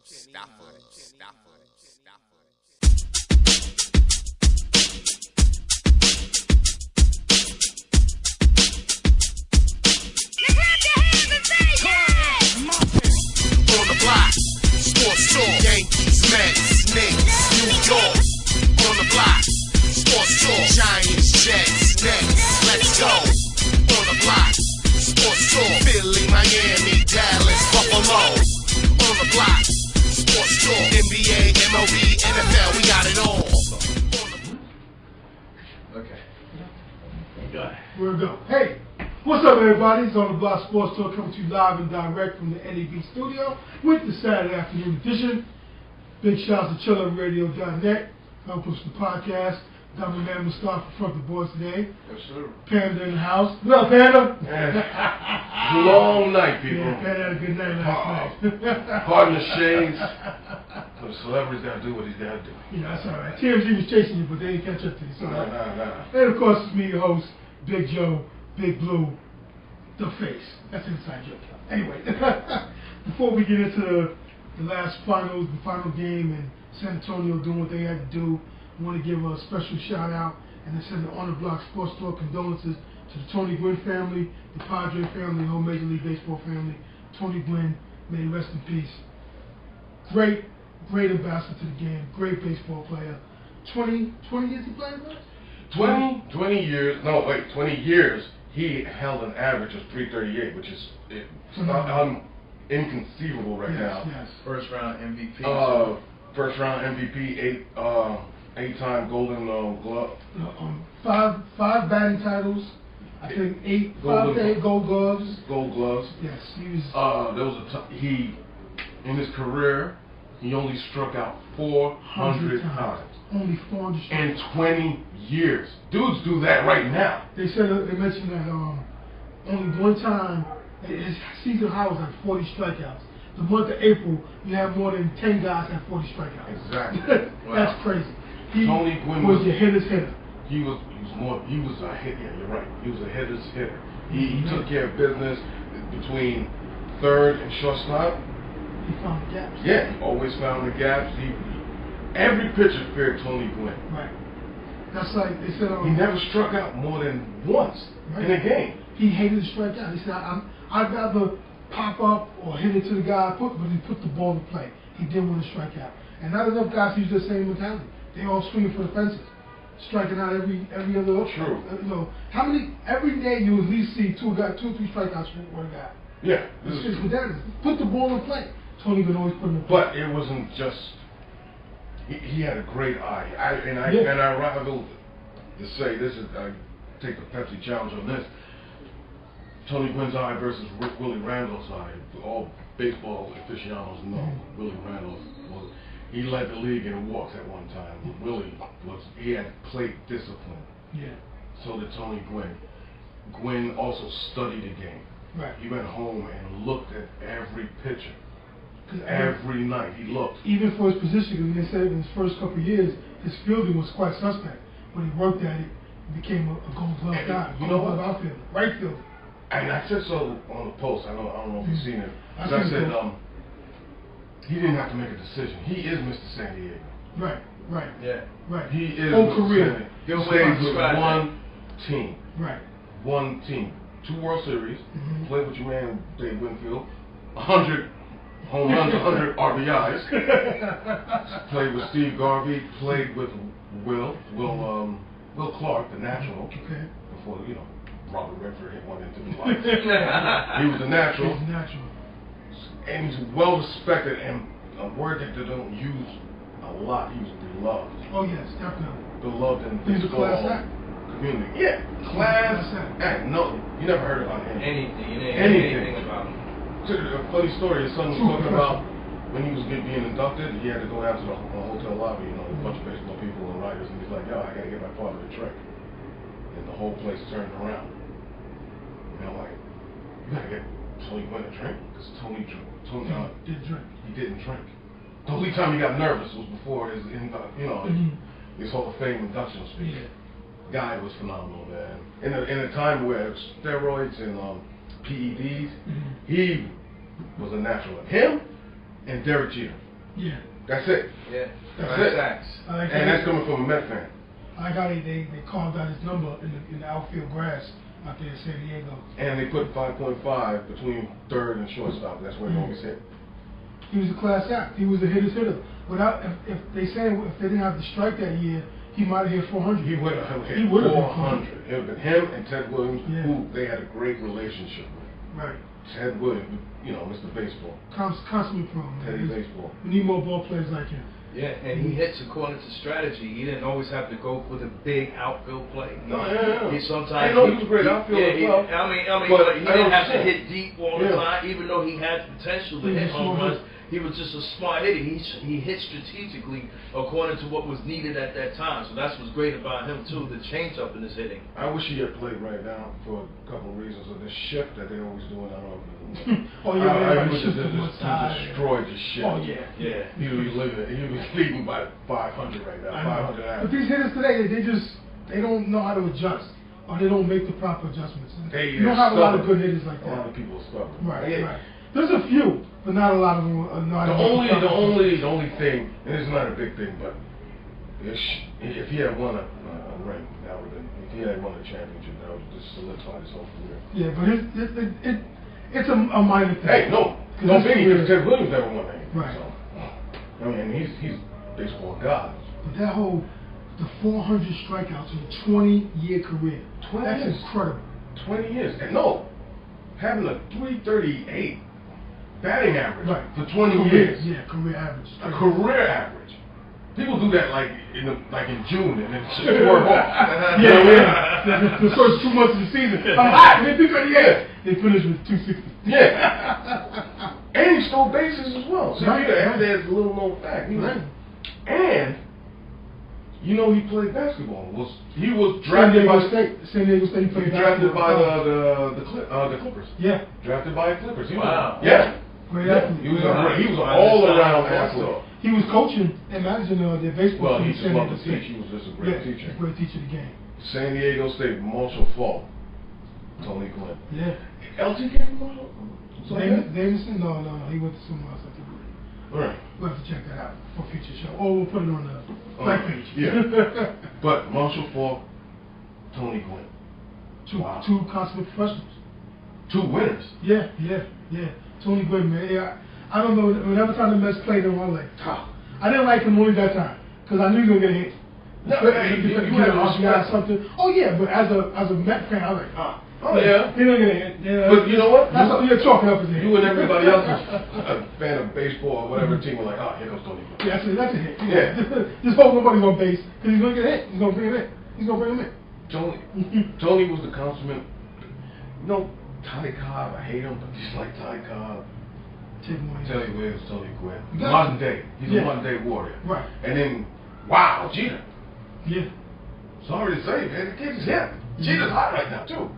On the block, sports talk, Yankees, Mets, Knicks, New York. On the block, sports talk, Giants, Jets, Nets, let's go. On the block, sports talk, Philly, Miami, Dallas, Buffalo. On the block, sports talk, NBA, MLB, NFL, we got it all. Okay. We'll go. Hey, what's up, everybody? It's On the Block Sports Talk coming to you live and direct from the N.E.B studio with the Saturday afternoon edition. Big shouts to chillerradio.net. Help push the podcast. Got my man Mustafa front the boys today. Yes, sir. Panda in the house. What up, Panda? Long night, people. Yeah, Panda had a good night last night. Pardon the shades. The celebrity's got to do what he's got to do. Yeah, that's all right. TMZ was chasing you, but they didn't catch up to you. So Nah. And of course, it's me, your host, Big Joe, Big Blue, the face. That's an inside joke. Anyway, before we get into the last finals, the final game, and San Antonio doing what they had to do, I want to give a special shout out and send the On the Block Sports Talk condolences to the Tony Gwynn family, the Padre family, the whole Major League Baseball family. Tony Gwynn, may he rest in peace. Great ambassador to the game, great baseball player. 20 years he played with? 20 years, no, wait, 20 years, he held an average of 338, which is inconceivable right now. Yes. First round MVP. First round MVP, eight-time Golden Glove. 5 batting titles. I think 5 to 8 Gold Gloves. Gold Gloves. Yes, he was. In his career, he only struck out 400 times. Only 400 strikeouts. In 20 years. Dudes do that right now. They mentioned that only one time his season high was like 40 strikeouts. The month of April, you have more than 10 guys have 40 strikeouts. Exactly. That's crazy. Tony Gwynn was your hitter's hitter. He was a hit. Yeah, you're right. He was a hitter's hitter. He took care of business between third and shortstop. He found the gaps. Yeah, he always found the gaps. Every pitcher feared Tony Gwynn. Right. That's like they said. He never struck out more than once in a game. He hated to strike out. He said, "I'd rather pop up or hit it to the guy, but he put the ball to play. He didn't want to strike out." And not enough guys use the same mentality. They all swinging for the fences, striking out every other. True. How many every day you at least see two or 3 strikeouts for one guy? Yeah. It's just ridiculous. Put the ball in play. Tony would always put it in play. But it wasn't just. He had a great eye. I rival to say this is. I take the Pepsi challenge on this. Tony Gwynn's eye versus Willie Randall's eye. All baseball aficionados know Willie Randall was. He led the league in walks at one time. Willie he had plate discipline. Yeah. So did Tony Gwynn. Gwynn also studied the game. Right. He went home and looked at every pitcher. Every night he looked. Even for his position, because they said in his first couple of years, his fielding was quite suspect. When he worked at it, he became a Gold Glove guy. You know what? Outfielder, right fielder. And I said so on the post. I don't know if you've seen it. I said he didn't have to make a decision. He is Mr. San Diego. Right. Yeah. Right. He is whole Mr. career. He plays with one team. Right. One team. 2 World Series. Played with your man Dave Winfield. 100 home runs, 100 RBIs. Played with Steve Garvey. Played with Will Clark, the natural. Okay. Before Robert Redford hit one into the lights. He was a natural. He's natural. And he's well respected, and a word that they don't use a lot. He was beloved. Oh yes, definitely. Beloved in He's a class act. Community. Yeah, class act. No, you never heard about him. Anything about him. A funny story. His son was talking about when he was being inducted. He had to go down to the hotel lobby. A bunch of baseball people and writers, and he's like, "Yo, I gotta get my father a drink." And the whole place turned around. Like, you gotta get Tony Gwynn a drink because Tony didn't drink. He didn't drink. The only time he got nervous was before his his Hall of Fame induction speech. Yeah. Guy was phenomenal, man. In a time where steroids and PEDs, he was a natural. Him and Derek Jeter. Yeah. That's it. Yeah. That's it. Sacks. And that's coming from a Met fan. I like how they carved out his number in the outfield grass out there in San Diego. And they put 5.5 between third and shortstop. That's where he always hit. He was a class act. He was a hitter's hitter. Without, if they didn't have the strike that year, he might have hit 400. He would have hit He would have 400. It would have been him and Ted Williams, Yeah. who they had a great relationship with. Right. Ted Williams, you know, Mr. Baseball. Constantly prone. Teddy Baseball. We need more ball players like him. Yeah, and he hits according to strategy. He didn't always have to go for the big outfield play. Yeah. He sometimes. I know he was a great outfielder as well. I mean, but he didn't have to hit deep all the Yeah. time, even though he had potential to hit home runs. He was just a smart hitter. He hit strategically according to what was needed at that time. So that's what's great about him too. The change up in his hitting. I wish he had played right now for a couple of reasons. Of this shift that they're always doing. I don't know. Oh yeah, I wish he destroyed the shit. Oh yeah. Yeah. He was leading by 500 right now. 500. But these hitters today, they don't know how to adjust, or they don't make the proper adjustments. You don't have a lot of good hitters like that. A lot of people are stubborn. Right, right. There's a few, but not a lot of them. The only thing, and it's not a big thing, but if he had won a ring, that would have been. If he had won a championship, that would have just solidified his whole career. Yeah, but it's a minor thing. Hey, no biggie because Ted Williams never won anything. Right. So, I mean, he's baseball god. But that the 400 strikeouts in a 20-year career, that's incredible. 20 years, and having a 338 batting average for 20 years. Yeah, career average. A career average. People do that like in June and then just swerve off. Yeah. The first 2 months of the season, I'm hot. They do 38. They finish with 260. Yeah. And he stole bases as well. So there's a little known fact. And you know he played basketball. He was drafted by San Diego State. He played drafted by the Clippers. Yeah. Drafted by the Clippers. Wow. Yeah. Great athlete. He was an all-around athlete. He was coaching and managing their baseball team. Well, he just loved to teach. He was just a great teacher. Great teacher of the game. San Diego State, Marshall Falk, Tony Gwynn. Yeah. LT came from Davidson? No. He went to somewhere else. I think. All right. We'll have to check that out for a future show. Or we'll put it on the back page. Yeah. But Marshall Falk, Tony Gwynn. Two consummate professionals. 2 winners. Yeah. Tony Gwynn, man. I don't know. Whenever time the Mets played him, I was like, I didn't like him only that time because I knew he was gonna get hit. You had a something. Oh yeah, but as a Met fan, I was like, oh yeah, he's not gonna hit. But you know what? That's what you're talking up. You and everybody else who's a fan of baseball or whatever team were like, here comes Tony Gwynn. Yeah, that's a hit. Yeah. Just hope nobody's on base because he's gonna get hit. He's gonna bring him in. He's gonna bring him in. Tony was the consummate. You know, Ty Cobb. I hate him, but just like Ty Cobb. Teddy Williams, Tony Gwynn. Modern day. He's a modern day warrior. Right. And then, wow, Jeter. Yeah. Sorry to say, man, the kid's hit. Jeter's hot right now, too.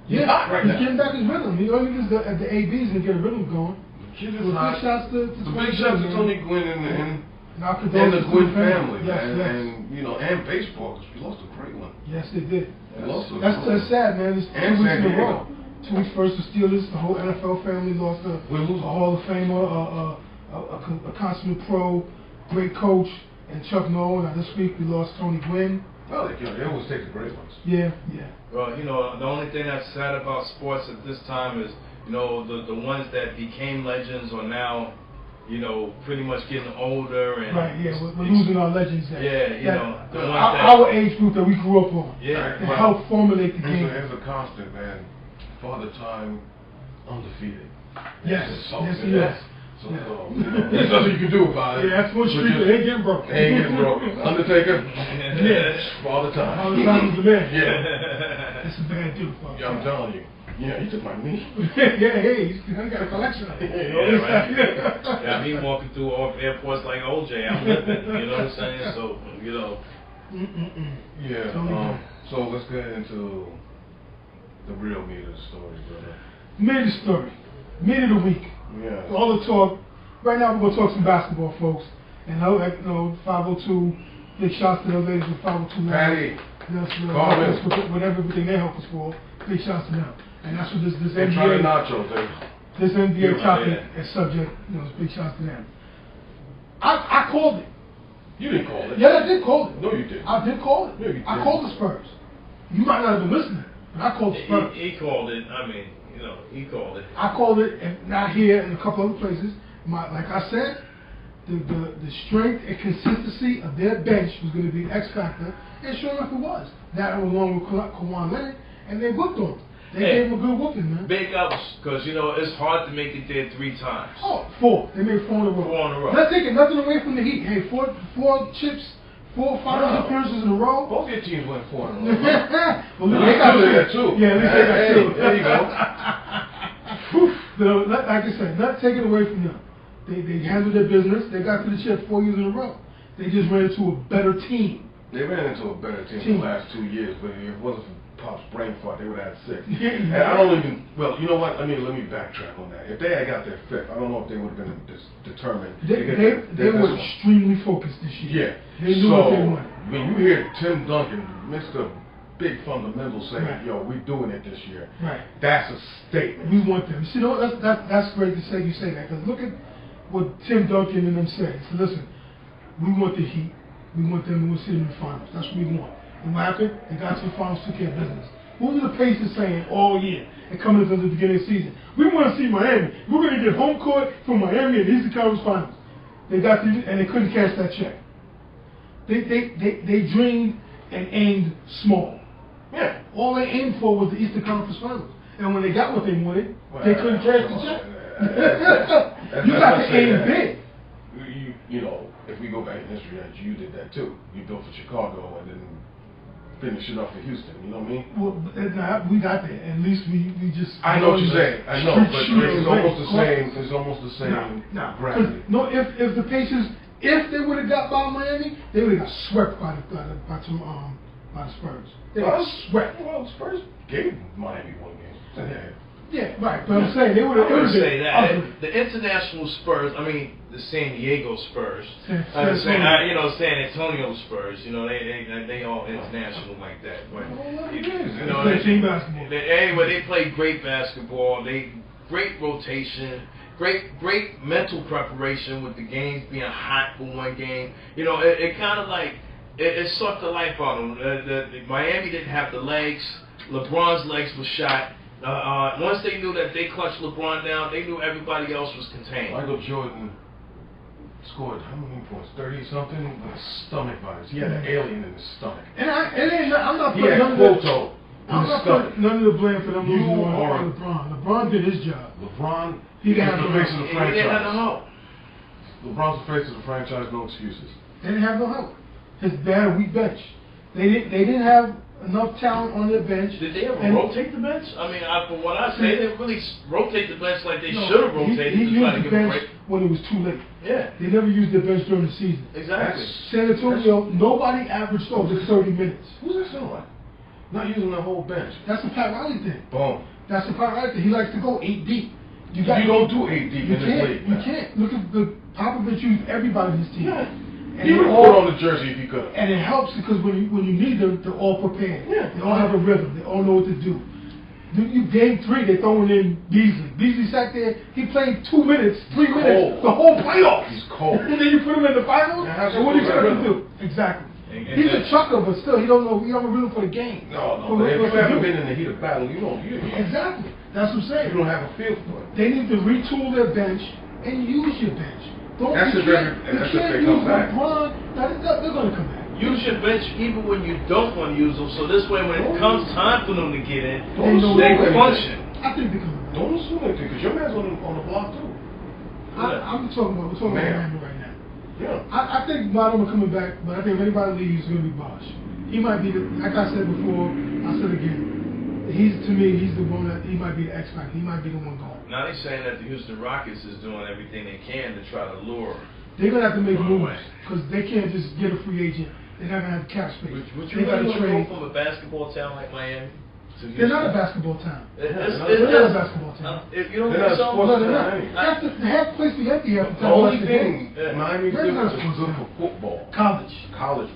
He's hot right now. He's getting back his rhythm. He only gets the ABs and get a rhythm going. The kid is hot. Big shots to Tony Gwynn and the Gwynn family, yes, man. yes. And, you know, and baseball, because we lost a great one. Yes, they did. That's sad, man. It's 2 weeks in a row. 2 weeks first, the Steelers, the whole NFL family lost a Hall of Famer, a consummate pro, great coach, and Chuck Noll. Now this week we lost Tony Gwynn. Well, they always take the great ones. Yeah. Well, you know, the only thing that's sad about sports at this time is, you know, the ones that became legends are now, you know, pretty much getting older and we're losing our legends. Our age group that we grew up on. Yeah. To help formulate the game. It's a constant, man. Father Time, undefeated. Yes. So, there's nothing you can do about it. Yeah, that's one street that ain't getting broke. Undertaker. Father Time. Father Time is the man. Yeah. It's a bad dude, Father. Yeah, I'm telling you. Yeah, he took my knee. He's got a collection of it. Yeah, me walking through airports like OJ. I'm living. You know what I'm saying? So, you know. Yeah. So let's get into the real meat of the story, brother. Meat of the story. Meat of the week. Yeah. All the talk. Right now we're going to talk some basketball, folks. And 502, big shots to those ladies with 502. Patty. With everything they help us for. Big shots to them. And that's what this NBA nacho thing. This NBA topic is subject, big shots to them. I called it. You didn't call it. Yeah, I did call it. No, you didn't. I did call it. No, you didn't. I called the Spurs. You might not have been listening, but I called the Spurs. He called it. I mean, he called it. I called it, and not here, and a couple other places. Like I said, the strength and consistency of their bench was going to be an X factor, and sure enough, it was. That along with Kawhi Leonard, and they whooped on him. They gave him a good whooping, man. Big ups, because it's hard to make it there 3 times. Oh, 4. They made 4 in a row. 4 in a row. Not taking nothing away from the Heat. Hey, 4 chips, 4 finals appearances in a row. Both your teams went 4 in a row. Well, they got that too. Yeah, at least they got 2. There you go. So, like I said, not taking away from them. They handled their business. They got to the chip 4 years in a row. They just ran into a better team. They ran into a better team the last 2 years, but if it wasn't for Pop's brain fart, they would have had 6. And I don't even, well, you know what? Let me backtrack on that. If they had got their 5th, I don't know if they would have been determined. They were extremely focused this year. Yeah. They knew what they wanted. When you hear Tim Duncan, Mr. Big Fundamental, saying, yo, we're doing it this year. Right. That's a statement. We want them. See, that's great to say you say that, because look at what Tim Duncan and them said. He said, listen, we want the Heat. We want them to sit in the finals. That's what we want. And what happened? They got to the finals, took care of business. What were the Pacers saying all year and coming into the beginning of the season? We want to see Miami. We're going to get home court for Miami in the Eastern Conference Finals. They got and they couldn't cash that check. They dreamed and aimed small. Yeah. All they aimed for was the Eastern Conference Finals. And when they got what they wanted, they couldn't cash the check. You got to aim big. You know, if we go back in history, you did that too. You built for Chicago and then finished it up for Houston. You know what I mean? Well, we got there. At least we just. I know what you're saying. I know, but it's almost the same. It's almost the same. Gravity. No, if the Pacers, if they would have got by Miami, they would have got swept by the Spurs. They got swept. Well, Spurs gave Miami 1 game. Yeah, right. But I'm saying they would have. I would say that the international Spurs. I mean, the San Diego Spurs. San Antonio Spurs. You know, they all international like that. But you know, they play great basketball. Great rotation. Great mental preparation with the games being hot for 1 game. You know, it kind of like it sucked the life out of them. Miami didn't have the legs. LeBron's legs were shot. Once they knew that they clutched LeBron down, they knew everybody else was contained. Michael Jordan scored how many points? 30-something with a stomach virus. He had an alien in his stomach. And I'm not putting none of the blame for them losing on LeBron. LeBron did his job. LeBron, he didn't have the face of the franchise. He didn't have no help. LeBron's the face of the franchise. No excuses. They didn't have no help. They had a weak bench. They didn't have enough talent on their bench. Did they ever rotate the bench? I mean, from what I say, they didn't really rotate the bench like they should have rotated to try to give a break. When it was too late. Yeah. They never used their bench during the season. Exactly. San Antonio, nobody averaged over 30 minutes. Who's that sound like? Not using the whole bench. That's a Pat Riley thing. Boom. That's a Pat Riley thing. He likes to go 8 deep. You don't do 8 deep in this league. You can't. Look at Popovich used everybody in his team. Yeah. And he would have put on the jersey if he could. And it helps because when you need them, they're all prepared. Yeah. They all have a rhythm. They all know what to do. Game 3, they're throwing in Beasley. Beasley sat there. He played 2 minutes, 3 minutes, the whole playoffs. He's cold. And then you put him in the finals. And what are you going to do? Exactly. He's a chucker, but still, he don't know. He don't rhythm for the game. No. If you haven't been in the heat of battle, you don't. Exactly. That's what I'm saying. You don't have a feel for it. They need to retool their bench and use your bench. That's if they come back. They're going to come back. Use your bench even when you don't want to use them, so this way when it comes time for them to get in, they function. I think they're coming back. Don't assume anything, because your man's on the block too. We're talking about Miami right now. Yeah. I think Bottom are coming back, but I think if anybody leaves, it's going to be Bosh. He might be like I said before, I said again. He's the one that he might be the X factor. He might be the one going. Now they're saying that the Houston Rockets is doing everything they can to try to lure. They're gonna have to make moves because they can't just get a free agent. They're not gonna have cap space. They got to trade from a basketball town like Miami. They're not a basketball town. They're not a basketball town. If you don't think so, no, they're not. The half place be empty half the time. The only thing Miami's different is good for football. College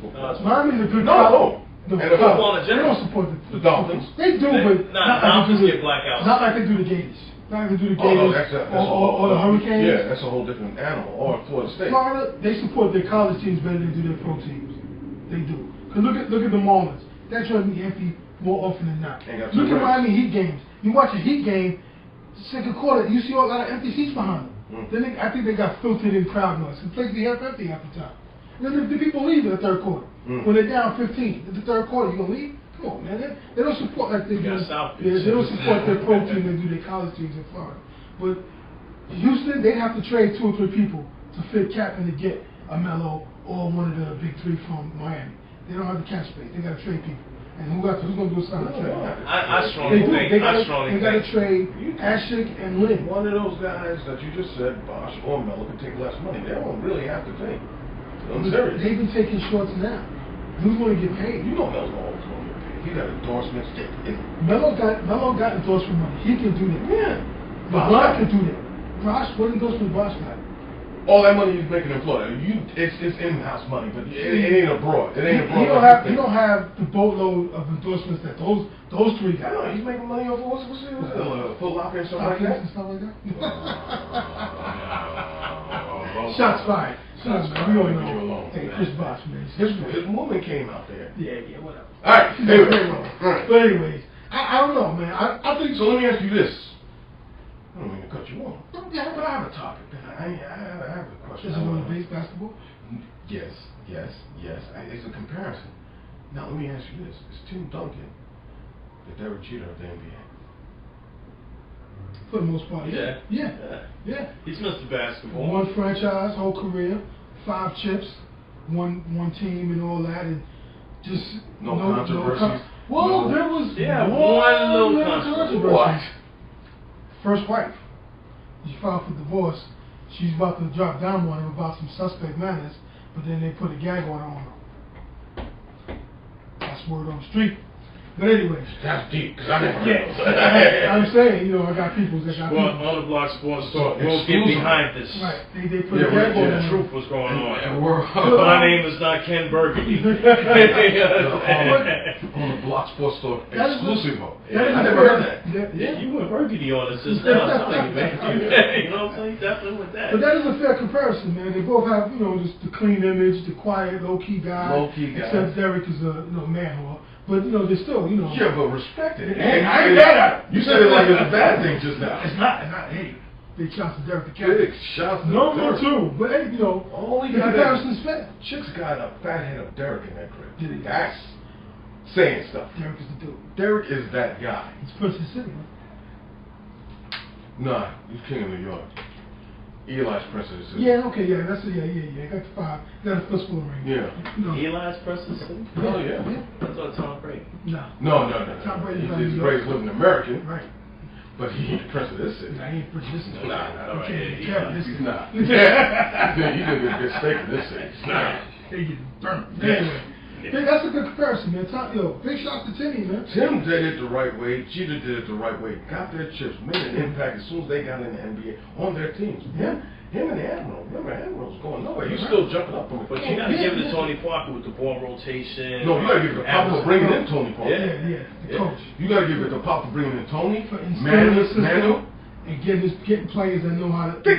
football. Miami's a good college. And the football in They general. don't support the Dolphins. They do, but Dolphins get blackouts. Not like they do the Gators. Not going to do the Oh, no, Gators that's or the Hurricanes. Yeah, that's a whole different animal. Or Florida State. Florida, they support their college teams better than they do their pro teams. They do. Cause look at the Marlins. That trying to be empty more often than not. Look at Miami Heat games. You watch a Heat game, second quarter, you see a lot of empty seats behind them. Then I think they got filtered in crowd noise. The place be half empty half the time. And then the people leave in the third quarter when they're down 15. In the third quarter, you gonna leave? Come on, man. They don't support like they do. They don't support their pro team. They do their college teams in Florida. But Houston, they have to trade 2 or 3 people to fit cap and to get a Melo or one of the big 3 from Miami. They don't have the cap space. They got to trade people. And who's going to do a sign trade? I strongly think. They got to trade Ashik and Lynn. One of those guys that you just said, Bosh or Melo, can take less money. They don't really have to take. I'm serious. They've been taking shorts now. Who's going to get paid? You know Melo's always going to get paid. He got endorsements. Melo got endorsement money. He can do that. Yeah. LeBron can do that. Bosh, what endorsement Bosh got? All that money he's making in Florida, it's in-house money, but it ain't abroad. It ain't abroad. You don't have the boatload of endorsements that those 3 guys. No, he's making money off of what's Foot Locker and stuff like that. Shots fired. Shots fired. We all know. Hey, Chris Bosh, man. His woman came out there. Yeah, whatever. All right. Anyway. But anyways, I don't know, man. I think so. Let me ask you this. I don't mean to cut you off. Yeah, but I have a topic. I have a question. Is it on base basketball? Yes. It's a comparison. Now, let me ask you this. Is Tim Duncan the Derek Jeter of the NBA? For the most part, yeah. He's Mr. Basketball. One franchise, whole career, 5 chips, one team and all that, and just no controversy. Well, there was one little controversy. What? First wife. She filed for divorce. She's about to drop down on him about some suspect manners, but then they put a gag order on her. That's word on the street. But anyway. That's deep, because I never heard of I'm saying, I got people that got people. On the Block Sports Talk, we'll get behind this. Right. They put a gag order on the truth was going on. And my name is not Ken Burgundy. On the Block Sports Talk exclusive. I never heard that. Yeah, you went Burgundy on us just now. You know what I'm saying? Definitely with that. But that is a fair comparison, man. They both have, just the clean image, the quiet, low-key guy. Except Derek is a, man whore. But, they're still, Yeah, but respect it. And I ain't mad at it. You said it like it's a bad thing just now. It's not. Hey, big shots to Derek the Captain. Big shots to Number Derek. 2. But, hey, only the comparison's fair. Chick's got a fat head of Derek in that crib. That's saying stuff. Derek is the dude. Derek is that guy. He's Prince of the City, man. Nah, he's king of New York. Eli's Prince of the City. Yeah, okay, that's it. Yeah. Got the 5. Got a fistful ring. Yeah. Eli's Prince of the City? Oh, yeah. I thought Tom Brady. No. Tom Brady. He's Brady's living American. Right. But he ain't the Prince of this city. Nah, he ain't Prince of this city. Nah. He's not. You didn't get a good steak in this city. Nah. They get burnt. Anyway. That's a good comparison, man. Big shots to Timmy, man. Tim did it the right way. Jeter did it the right way. Got their chips, made an impact as soon as they got in the NBA on their teams. Him and the Admiral. Remember, Admiral was going nowhere. He's still jumping up from it. But you got to give it to Tony Parker with the ball rotation. No, you got to give it to Pop for bringing in Tony Parker. Yeah. The coach. You got to give it to Pop for bringing in Tony, Manu, and getting players that know how to play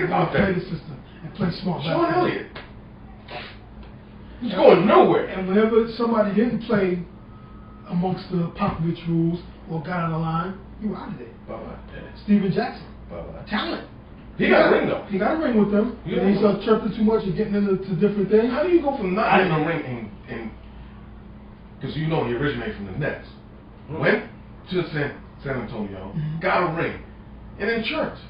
the system and play smart basketball. Sean Elliott. He's going nowhere. And whenever somebody didn't play amongst the Popovich rules or got out of line, you were out of there. Bye-bye. Steven Jackson. Bye-bye. Talent. He got a ring, though. He got a ring with them. And he's chirping too much and getting into different things. How do you go from not having a ring because he originated from the Nets. Went to San Antonio, got a ring, and then chirped.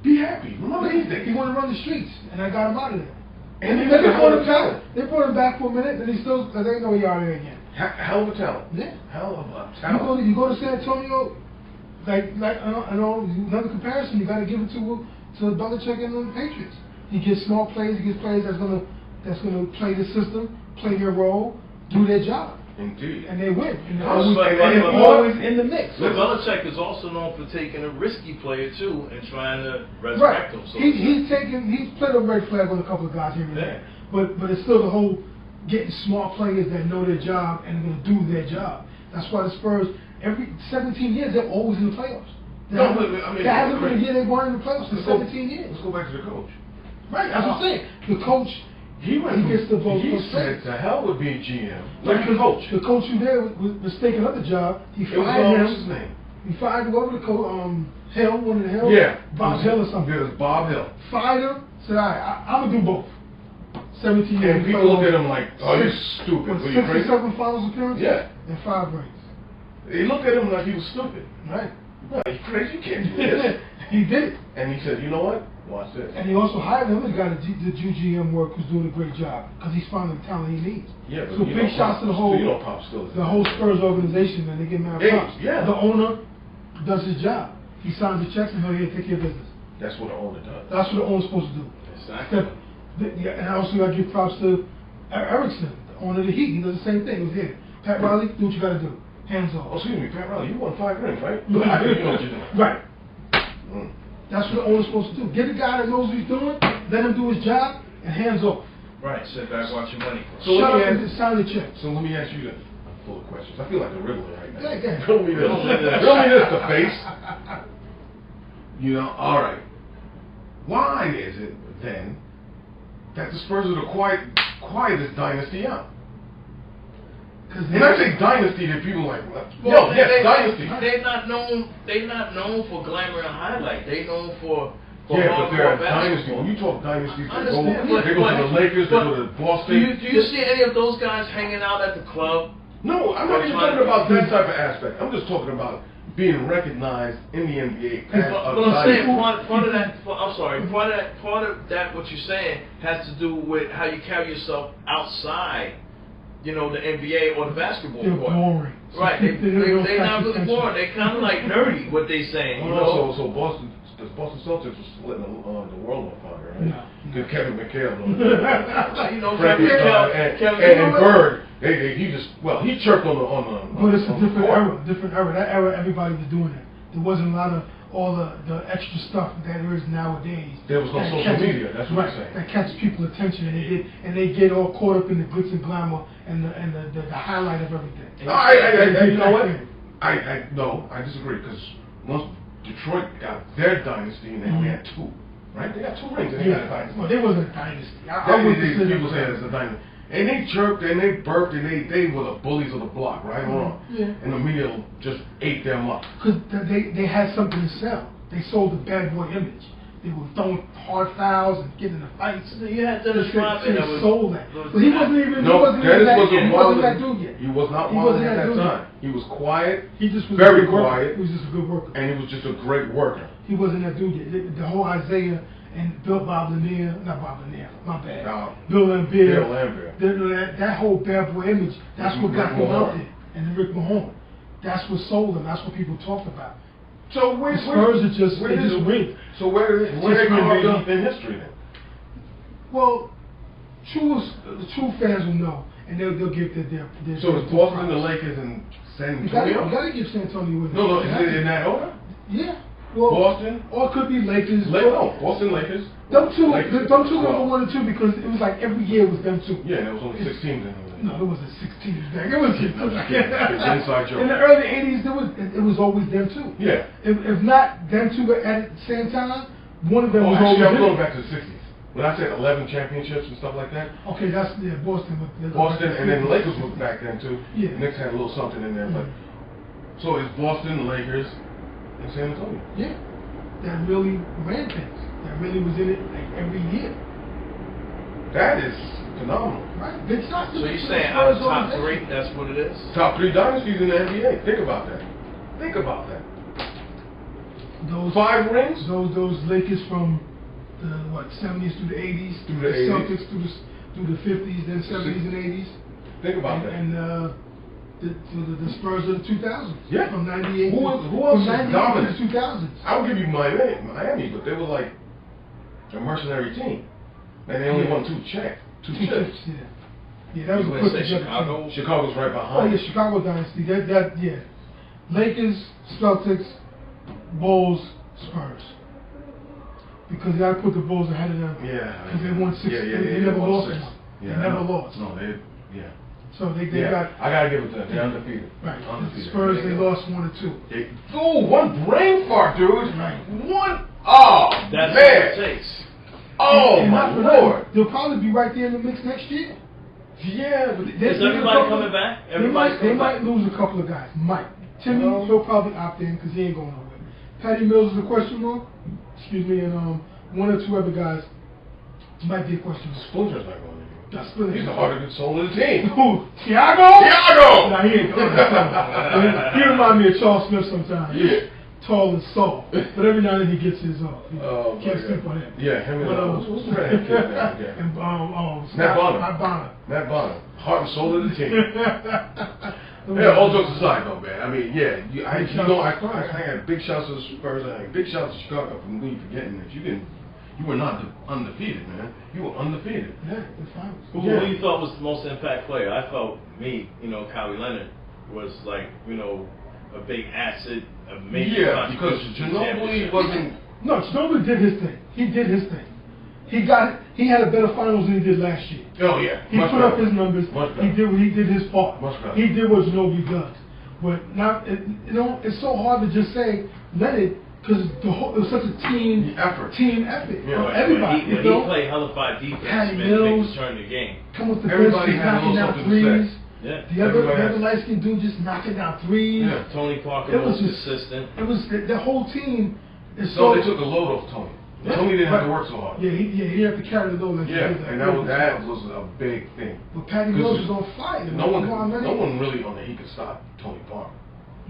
Be happy. Remember these things. He wanted to run the streets, and I got him out of there. And they brought him talent. They brought him back for a minute, and they know he out there again. Hell of a talent. Yeah. Hell of a talent. You go to San Antonio, I know another comparison. You got to give it to Belichick and the Patriots. He gets small plays. He gets players that's gonna play the system, play their role, do their job. Indeed. And they win. And they're always in the mix. But Belichick is also known for taking a risky player too and trying to resurrect him. So he's played a red flag on a couple of guys here and there. But it's still the whole getting smart players that know their job and are going to do their job. That's why the Spurs, every 17 years, they're always in the playoffs. No, but I mean, that hasn't been a year they weren't in the playoffs for 17 years. Let's go back to the coach. Right, that's what I'm saying. The coach, he gets the vote. He said, "To hell with being GM." Like the coach. The coach who there was taking up the job. He fired him. What's his name? He fired whoever the coach, Hill, one of the Hills. Yeah, Bob Hill or something. Yeah, it was Bob Hill. Fired him. Said, "All right, I'm gonna do both." 17 years. And people look at him like, "Oh, you're stupid." Were you crazy? 67 finals appearances. Yeah. And 5 rings. They looked at him like he was stupid. Right. No, you're crazy. You can't do this. He did it. And he said, "You know what? Watch this." And he also hired him, the guy that did the GM work, who's doing a great job because he's finding the talent he needs. Yeah, but so big shots to the whole, Pop still is the whole Spurs organization, and they get mad props. Yeah. The owner does his job. He signs the checks and he'll take care of business. That's what the owner does. That's what the owner's supposed to do. Exactly. Yeah, and I also got to give props to Erickson, the owner of the Heat. He does the same thing. He was here. Pat Riley, do what you got to do. Hands off. Oh, excuse me, Pat Riley, you won 5 rings, right? Right. I know what you're doing. Right. That's what the owner's supposed to do. Get a guy that knows what he's doing, let him do his job, and hands off. Right, sit back, watch your money. So Shut up and sign the check. So let me ask you this. Full of questions. I feel like a Riddler right now. Yeah. Riddle me this. Riddle me this, the face. You know, all right. Why is it then that the Spurs are the quietest dynasty out? When I say dynasty, then people are like, well, yes, dynasty. They're not known for glamour and highlight. They're known for yeah, but they're a basketball. dynasty. When you talk dynasty, they go But- to the Lakers, they go to Boston. Do you see any of those guys hanging out at the club? No, I'm not even talking about that type of aspect. I'm just talking about being recognized in the NBA as But a I'm saying dynasty. part of that. I'm sorry. Part of that. What you're saying has to do with how you carry yourself outside. You know, the NBA or the basketball They're court. boring. Right. They're not really boring. They're kind of like nerdy. What they saying. You know. So Boston Celtics was letting the world on fire, right? No. Because Kevin McHale, You know, Frankie Kevin and Bird, he chirped on the. But it's a different era. That era, everybody was doing it. There wasn't a lot of all the extra stuff that there is nowadays. There was no social media. That's what I'm saying. That catches people's attention, and they get all caught up in the glitz and glamour and the highlight of everything. You know what? I disagree because once Detroit got their dynasty and they only had 2, right? They got 2 rings and they got a dynasty. Well, they wasn't a dynasty. People say it's a dynasty. And they chirped and they burped and they were the bullies of the block, right or wrong. Yeah. And the media just ate them up. Because they had something to sell. They sold the bad boy image. They were throwing hard fouls and getting in the fights. You had to describe it. They sold that. But he wasn't even. No, Dennis wasn't that dude yet. He was not wild at that time. He was quiet. He just was very quiet. He was just a good worker. And he was just a great worker. He wasn't that dude yet. The whole Isaiah and Bill Bob Lanier, not Bob Lanier, my bad. Bill Lambert. That whole bad boy image. That's what got them out there. And then Rick Mahorn. That's what sold them. That's what people talked about. So the Spurs are just win. So where they carved up in history then? Well, the true fans will know, and they'll give their So it's Boston, the Lakers, and San Antonio. You gotta give San Antonio with No, is it in that order? Yeah. Well, Boston, or it could be Lakers. Boston Lakers. Them two number 1 and 2 because it was like every year was them two. Yeah, there was only 16 in No, it wasn't 16 back. It was inside joke. In the early '80s, it was always them two. Yeah. If not them two at the same time, one of them was actually, always. I'm going back to the 60s. When I said 11 championships and stuff like that. Okay, that's Boston. Boston, and then the Lakers was back then too. Yeah. Knicks had a little something in there, but so it's Boston, Lakers, and San Antonio. Yeah, that really ran things. That really was in it like every year. That is phenomenal. Right. Big shots. So you're saying out of top 3, that's what it is? Top 3 dynasties in the NBA. Think about that. Think about that. Those 5 rings. Those Lakers from the 70s through the 80s. Through the 80s. Celtics through the 50s, then 70s and 80s. Think about that. And the Spurs of the 2000s. Yeah. From 98. Who else from is 98 dominant? to the 2000s. I would give you Miami, but they were like a mercenary team. And they only won 2 chips. Yeah, that was You a would quick say Chicago? Chicago's right Oh behind. yeah, Chicago dynasty. Yeah. Lakers, Celtics, Bulls, Spurs. Because you got to put the Bulls ahead of them. Yeah. Because they won 6. Yeah, They never won lost 6. one. Yeah, they never lost. No, they. Yeah. So they got. I gotta give it to them. They're undefeated. Right. Undefeated. Spurs, they lost 1 or 2. One brain fart, dude. Right. One. Oh, that's man. what it takes. Oh, and my Lord. They'll probably be right there in the mix next year. Yeah, but is everybody coming back? They might lose a couple of guys. Timmy, he'll probably opt in because he ain't going nowhere. Patty Mills is a question mark. Excuse me, and 1 or 2 other guys might be a question mark. Splinter's not going anywhere. Splinter. He's the heart and soul of the team. Who? Thiago? Thiago! Nah, he ain't going. He reminds me of Charles Smith sometimes. Yeah. Tall and soft, but every now and then he gets his off. Can't sleep on him. Yeah, him and what's the red kid down there? And Matt Bonner. Heart and soul of the team. Yeah, all jokes aside though, man. I mean, yeah, I had big shouts to the Spurs. I had big shouts to Chicago for me forgetting that you were not undefeated, man. You were undefeated. Yeah, the finals. Who you thought was the most impact player? I felt Kawhi Leonard was like, a big asset, a major contribution to the championship. wasn't. No, Ginobili did his thing. He did his thing. He had a better finals than he did last year. Oh yeah. He put up his numbers. He did his part. He did what Ginobili does. But now, it's so hard to just say Leonard because it was such a team effort. Yeah, everybody. He played hellified defense. Patty Mills turn the game. Come with the bench, knocking down threes. Yeah. The other light-skinned dude just knocking down threes. Yeah. Tony Parker was consistent. It was the whole team. They took the load off Tony. Yeah. Tony didn't have to work so hard. Yeah, he didn't have to carry the load. And that was a big thing. But Patty Mills was on fire. No one really on the Heat could stop Tony Parker.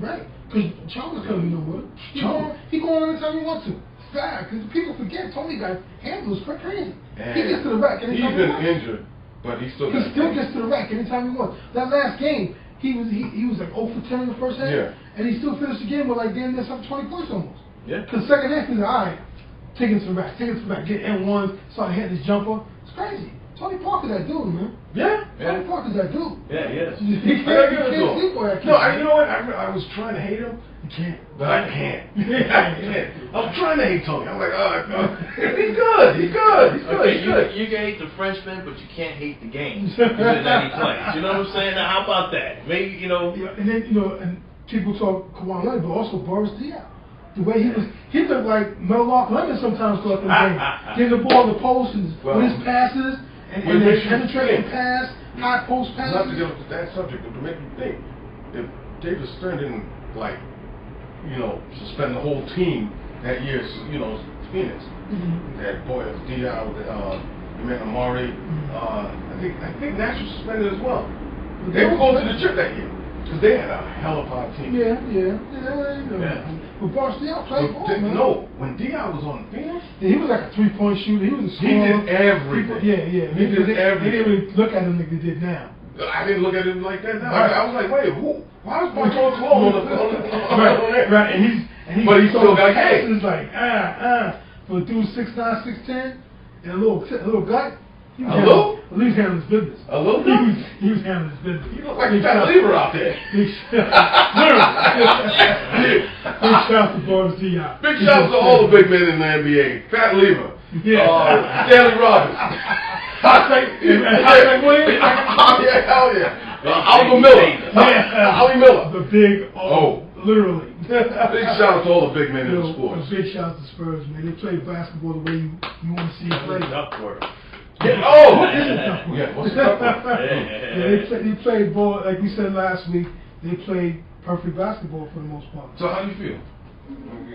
Right, because Chalmers couldn't do no with He going anytime he wants to. Fact, because people forget Tony got handles crazy. And he gets to the rack anytime he wants. He's been injured. But he still gets to the rack anytime he wants. That last game, he was like 0 for 10 in the first half, and he still finished the game with like damn near 20 points almost. Yeah. Because second half he's like, all right, take it to the rack, get N1, start hitting his jumper. It's crazy. Tony Parker's that dude, man. Yeah. Tony Parker's that dude. Yeah, he is. He can't sleep on that kid. No, you know what? I was trying to hate him. You can't. But I can't. I can't. I was trying to hate Tony. I'm like, he's good. He's good. You can hate the Frenchman, but you can't hate the games that he plays. You know what I'm saying? Now, how about that? Maybe, Yeah, and then, and people talk Kawhi Leonard, but also Boris Diaw. The way he looked like Mel Leonard sometimes throughout the game. Getting the ball in the post and with his passes and then penetrating pass, high post passes. Not to get into that subject, but to make you think, if David Stern didn't suspend the whole team that year, Phoenix. That boy Diaw with Eman Amari. I think Nash was suspended as well. They were going to the trip that year. Because they had a hell of a team. Yeah. But Boris Diaw played ball, man. No, when Diaw was on the field, he was like a 3-point shooter. He was a scorer. He did everything. He did everything. They didn't really look at him like they did now. I didn't look at him like that now. I was like, wait, why is Boy so slow on the Right, and but he still got game. It's like, for a dude 6'9", 6'10", and a little gut. He was handling his business. A little? He was handling his business. He looked like a fat lever out there. Big shout to Boris Diaw. Big shout to all the big men in the NBA. Fat lever. Yeah. Stanley Rogers. Hot Williams. Hell yeah. Alva Miller. Ollie Miller. The big O. Literally. Big shout out to all the big men in the sports. A big shout out to Spurs, man. They play basketball the way you want to see it played. What's up? They played ball, like we said last week, they played perfect basketball for the most part. So how do you feel?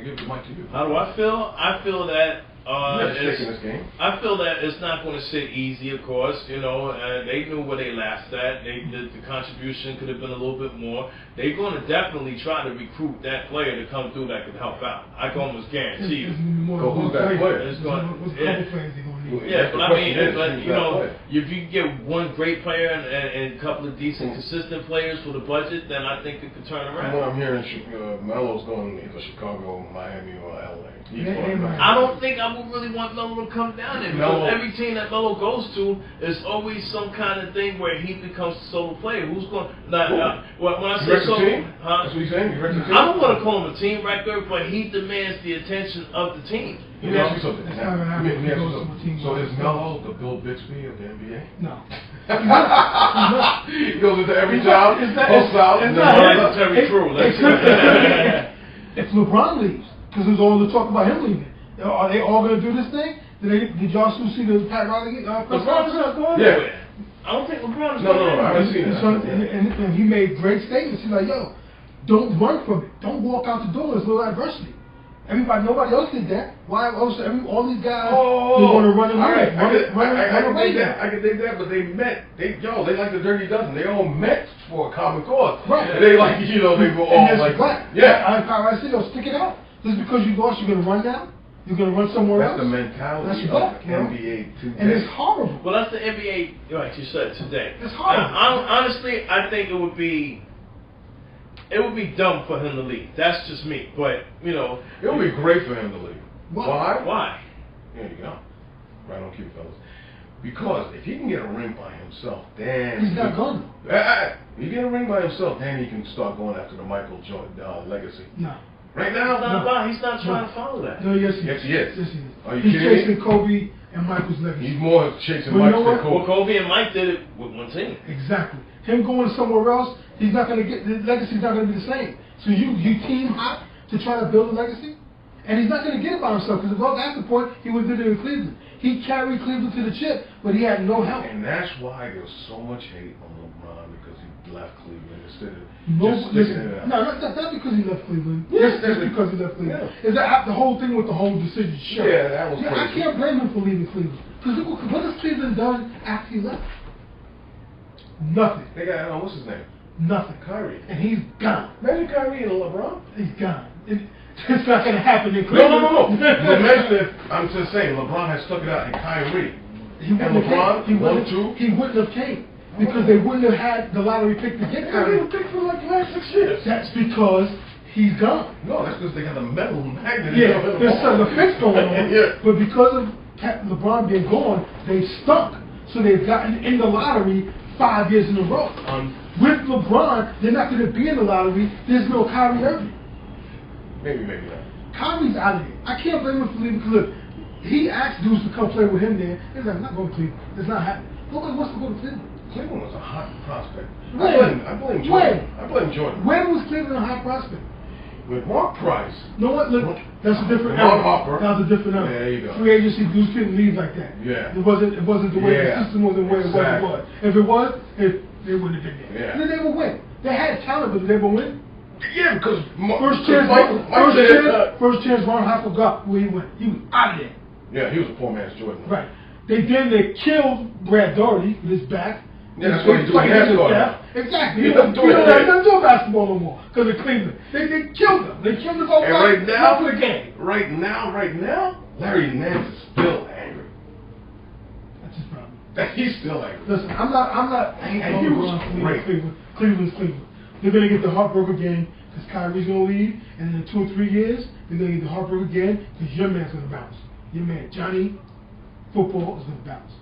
Give the mic to you. How do I feel? I feel that this game. I feel that it's not going to sit easy, of course. They knew where they last at. The contribution could have been a little bit more. They're going to definitely try to recruit that player to come through that could help out. I can almost guarantee you. Who's that player? Yeah, but I mean, if you can get one great player and a couple of decent, consistent players for the budget, then I think it could turn around. Well, I'm hearing Melo's going either Chicago, Miami, or LA. I don't think I would really want Melo to come down there because every team that Melo goes to is always some kind of thing where he becomes a solo player. Who's going? When I say solo, that's what you're saying. I don't want to call him a team record, but he demands the attention of the team. Let me ask you something. So is Melo the Bill Bixby of the NBA? No. He goes into every job, posts out, and then runs up Terry Crew. If LeBron leaves, because there's all the talk about him leaving, are they all going to do this thing? Did y'all still see the Pat Riley press LeBron's not going anywhere. I don't think LeBron's going anywhere. No, I haven't seen that. And he made great statements. He's like, yo, don't run from it. Don't walk out the door. There's little adversity. Nobody else did that. Why? All these guys, they want to run away. I can dig that, but they like the Dirty Dozen. They all met for a common cause. Right. And they like, they were all like, right. Yeah. I said, stick it out. Just because you lost, you're going to run now? You're going to run somewhere else? That's the mentality of NBA today. And it's horrible. Well, that's the NBA, like you said, today. It's horrible. Honestly, I think it would be dumb for him to leave. That's just me. But, it would be great for him to leave. Why? Why? There you go. Right on cue, fellas. Because if he can get a ring by himself, then he's not going. If he get a ring by himself, then he can start going after the Michael Jordan legacy. No. Right now, he's not trying to follow that. No, yes, he is. Are you he's kidding me? chasing Kobe and Michael's legacy. He's more chasing Mike than Kobe. Well, Kobe and Mike did it with one team. Exactly. Him going somewhere else, he's not going to get, the legacy's not going to be the same. So you team up to try to build a legacy, and he's not going to get it by himself, because at the point, he was living in Cleveland. He carried Cleveland to the chip, but he had no help. And that's why there's so much hate on LeBron, because he left Cleveland instead of just sticking it out. No, not because he left Cleveland. Yes, just because he left Cleveland. Yeah. Is that the whole thing with the whole decision? Sure. Yeah, that was crazy. I can't blame him for leaving Cleveland. Because what has Cleveland done after he left? Nothing. They got, what's his name? Nothing. Kyrie. And he's gone. Imagine Kyrie and LeBron. He's gone. It's not going to happen in Cleveland. No. Imagine if, I'm just saying, LeBron had stuck it out and Kyrie. And LeBron, he wouldn't have came. Because they wouldn't have had the lottery pick to get Kyrie. They were picked for like the last 6 years. That's because he's gone. No, that's because they got a metal magnet. Yeah, there's some effects going on. Yeah. But because of LeBron being gone, they stunk. So they've gotten in the lottery 5 years in a row. With LeBron, they're not going to be in the lottery. There's no Kyrie Irving. Maybe not. Kyrie's out of here. I can't blame him for leaving because look, he asked dudes to come play with him there. He's like, I'm not going to Cleveland. It's not happening. Nobody wants to go to Cleveland. Cleveland was a hot prospect. When? I blame Jordan. I blame Jordan. When was Cleveland a hot prospect? With Mark Price. No what? Look, that's a different Mark era. Hopper. That was a different era. There you go. Free agency dudes couldn't leave like that. Yeah. It wasn't the way the system was, the way it was. If it was, they wouldn't have been there. Yeah. And then they would win. They had talent, but they would win. Yeah, because first chance Ron Hopper got where he went. He was out of there. Yeah, he was a poor man's Jordan. Right. They killed Brad Daugherty with his back. Yeah, that's what he's doing now. Exactly. He doesn't do basketball no more because of Cleveland. They killed him. They killed his whole life. Right now, for the game. Right now, Larry Nance is still angry. That's his problem. He's still angry. Listen, I'm not angry. And he was great. Cleveland's Cleveland. They're going to get the heartbreak again because Kyrie's going to leave, and in 2 or 3 years, they're going to get the heartbreak again because your man's going to bounce. Your man, Johnny Football, is going to bounce.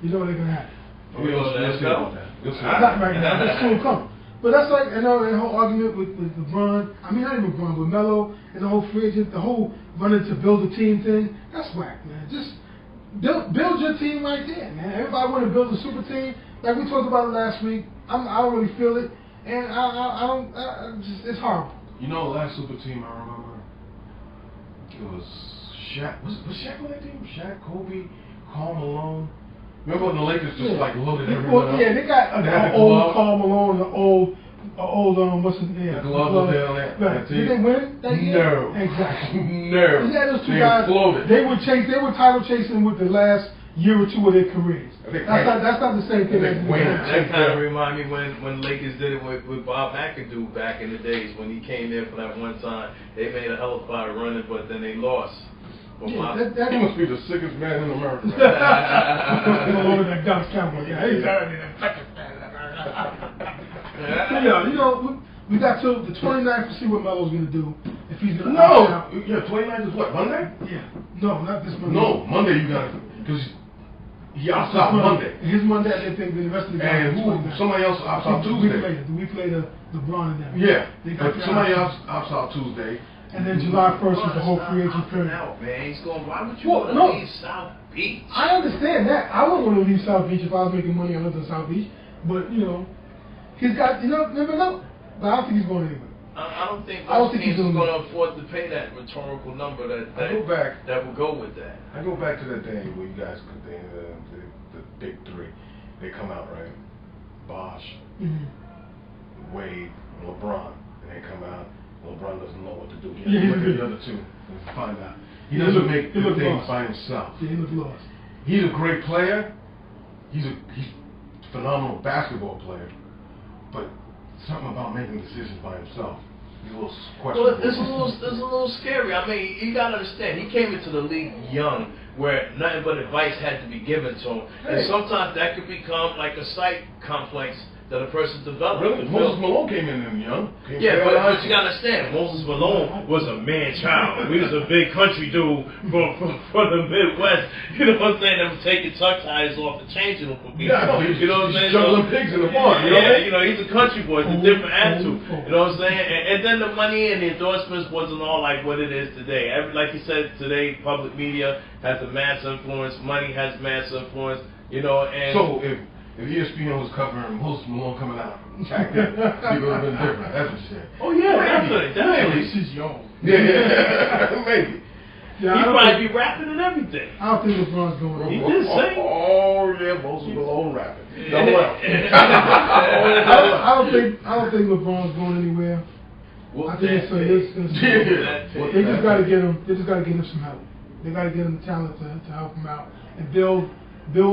You know what they're going to have. We'll see about that. Not right now. That's soon come. But that's like, that whole argument with LeBron. I mean, not even LeBron, but Melo and the whole free agent, the whole running to build a team thing. That's whack, man. Just build your team right there, man. Everybody want to build a super team. Like we talked about it last week. I don't really feel it, and I don't. It's horrible. You know, the last super team I remember, it was Shaq. Was Shaq on that team? Shaq, Kobe, Karl Malone. Remember when the Lakers just like loaded everyone up? Yeah, they got an old Karl Malone, an old what's his name? The glove was there on that team. Did they win that year? No. Exactly. No. Yeah, those two they guys. Exploded. They were title chasing with the last year or two of their careers. That's not the same thing. That kind of remind me when Lakers did it with Bob McAdoo back in the days when he came there for that one time. They made a hell of a lot of running, but then they lost. Yeah, he must be the sickest man in America. Right? That Dallas Cowboy. Yeah, he's we got till the 29th to see what Melo's going to do. If he's going to opt out. Yeah, 29th is what, Monday? Yeah. No, not this Monday. No, Monday you got to, because he opts out Monday. His Monday, I think the rest of the guys. And somebody else opts out Tuesday. The week later, LeBron and them. Yeah, but somebody else opts out Tuesday. And then July 1st was the whole free agent period. Out, man. He's going, why would you want to leave South Beach? I understand that. I wouldn't want to leave South Beach if I was making money and lived in South Beach. But, you know, he's got, you know, never know. But I don't think he's going anywhere. I don't think he's going to afford to pay that rhetorical number that will go with that. I go back to that day where you guys could the big three. They come out, right? Bosh, Wade, LeBron, and they come out. LeBron doesn't know what to do. He look at the other two and find out. He doesn't make good things by himself. Yeah, he looks lost. He's a great player. He's a phenomenal basketball player. But something about making decisions by himself. He's a little questionable. Well, it's a little scary. I mean, you gotta understand. He came into the league young, where nothing but advice had to be given to him, and sometimes that could become like a psych complex that a person develops. Really? Moses Malone came in young. But you gotta understand, Moses Malone was a man-child. He was a big country dude from the Midwest. You know what I'm saying? That was taking tuck ties off the changing room for people. Yeah, I know. You know what I'm saying? Juggling pigs in the barn. You know, he's a country boy. It's a different attitude. You know what I'm saying? And then the money and the endorsements wasn't all like what it is today. Like you said, today public media has a mass influence. Money has mass influence. You know, and so if ESPN was covering Moses Malone coming out back then, it would have been different. That's what you said. Oh yeah, definitely. This is young. Yeah, maybe. Yeah, He'd probably be rapping and everything. I don't think LeBron's going on. He did sing. Oh yeah, Moses Malone rapping. No I don't think LeBron's going anywhere. Well, I think they just got to get him. They just got to get him some help. They got to get him the talent to help him out and build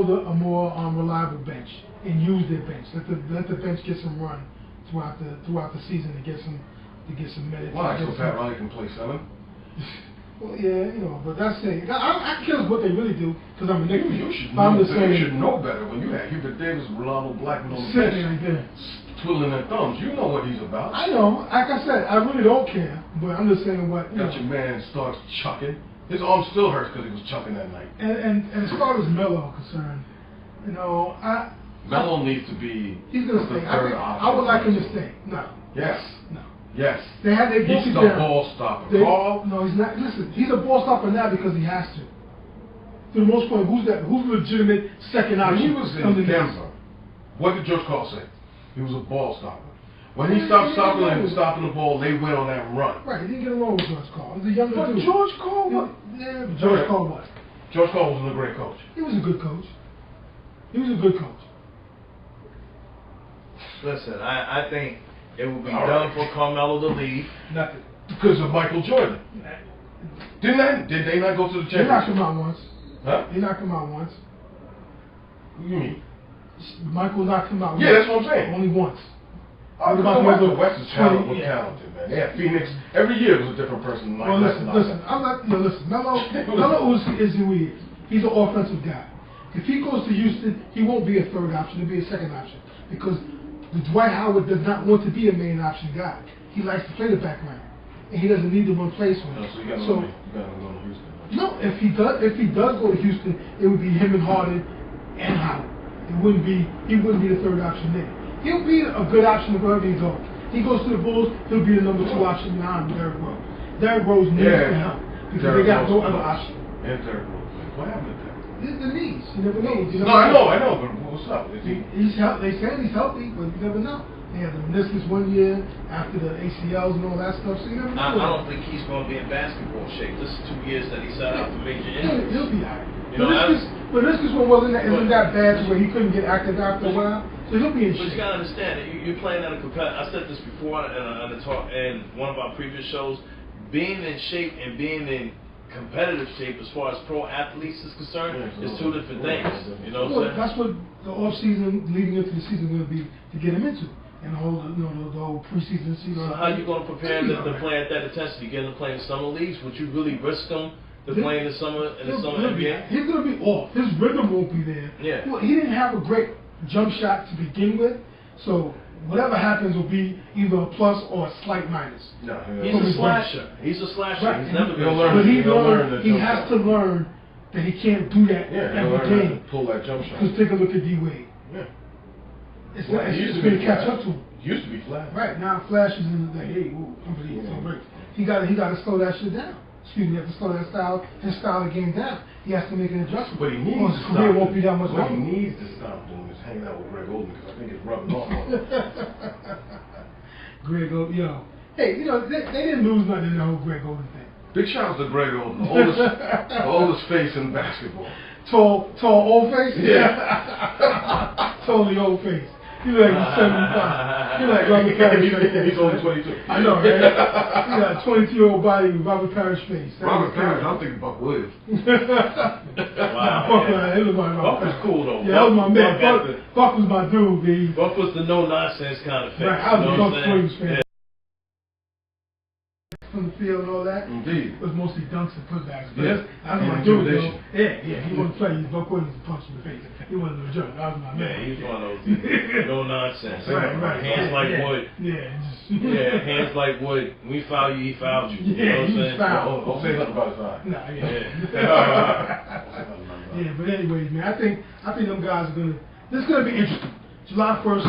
a more reliable bench and use their bench. Let the bench get some run throughout the season to get some minutes. Why? So Pat Riley can play center? Well, yeah, you know, but that's it. I care what they really do because I'm a Knicks fan. You should know better when you had Hubert Davis, Rolando Blackman on the bench, twiddling their thumbs. You know what he's about. I know. Like I said, I really don't care, but I'm just saying what. Got your man starts chucking. His arm still hurts because he was chucking that night. And as far as Melo is concerned, you know, Melo needs to be. He's gonna stay. I would like him to stay. No. Yes. No. Yes. They he's the ball stopper. No, he's not. Listen, he's a ball stopper now because he has to. For the most part, who's legitimate second option? When he was in Denver, what did George Karl say? He was a ball stopper. When he stopped stopping the ball, they went on that run. Right, he didn't get along with George Karl. He was a younger dude. George Karl what? Yeah, but George Karl what? George Karl wasn't a great coach. He was a good coach. He was a good coach. Listen, I think it would be dumb for Carmelo to leave. Nothing. Because of Michael Jordan. Did they not go to the championship? They knocked him out once. Huh? They knocked him out once. What do you mean? Michael knocked him out. Yeah, that's what I'm saying. Only once. The West is talented, man. They had Phoenix. Every year was a different person. Well, listen. Melo is who he is. He's an offensive guy. If he goes to Houston, he won't be a third option. He'll be a second option because Dwight Howard does not want to be a main option guy. He likes to play the background, and he doesn't need to run plays for him. So you got to go to Houston. No, if he does go to Houston, it would be him and Harden and Howard. He wouldn't be the third option there. He'll be a good option wherever he goes. He goes to the Bulls, he'll be the number 2 option behind Derrick Rose. Derrick Rose needs to help because they got no other option. And Derrick Rose. What happened to Derrick? The knees. You never know. I know, but what's up? He's healthy. They say he's healthy, but you never know. They had the meniscus 1 year after the ACLs and all that stuff, so you never know. I don't think he's going to be in basketball shape. This is 2 years that he sat out for major injuries. He'll be all right. Meniscus one wasn't that bad to where he couldn't get active after a while. So he'll be in shape. But you gotta understand that you're playing at a competitive. I said this before in one of our previous shows. Being in shape and being in competitive shape, as far as pro athletes is concerned, is 2 different things. You know what I'm saying? That's what the off season leading into the season will be to get him into, and the whole preseason season. So how are you going to prepare them to play at that intensity? Get them to play in summer leagues? Would you really risk them to play in the summer NBA? He's going to be off. His rhythm won't be there. Yeah. Well, he didn't have a great jump shot to begin with, so whatever happens will be either a plus or a slight minus. No, he's a slasher. He's a slasher. Right. He's never going to learn. But he has to learn that he can't do that every game. Pull that jump shot. Because take a look at D Wade. Yeah. It's going to catch up to him. He used to be flash. Right now, Flash is in the hey, somebody break. he got to slow that shit down. Excuse me, he has to slow his style of game down. He has to make an adjustment. But he needs his career won't be that much What longer. he needs to stop doing is hanging out with Greg Oden, because I think it's rubbing off on him. Greg Oden, yo. Hey, you know, they didn't lose nothing in the whole Greg Oden thing. Big shout out to Greg Oden, the oldest face in basketball. Tall, old face? Yeah. Totally old face. He's like 75. He's like Robert Parrish. He's only 22. I know, right? He got a 22-year-old body with Robert Parrish face. Robert Parrish, I'm thinking Buck Williams. Wow. Buck was cool though. Yeah, that was my man. Buck was my dude, baby. Buck was the no-nonsense kind of face. Right, I was a Buck Williams fan. Yeah. From the field and all that. Indeed. It was mostly dunks and putbacks. But Yeah. that's my dude, though. Yeah, he wouldn't play. He's Buck Williams and punch in the face. He wasn't a joke. That was my man. Yeah, he was one of those no nonsense. Right. Hands like wood. Yeah. Hands like wood. We foul you, he fouled you. Yeah, You know what I'm he was saying? foul. Don't say nothing about his eye. Nah, Yeah. Yeah, but anyways, man, I think them guys are gonna. This is gonna be interesting. July 1st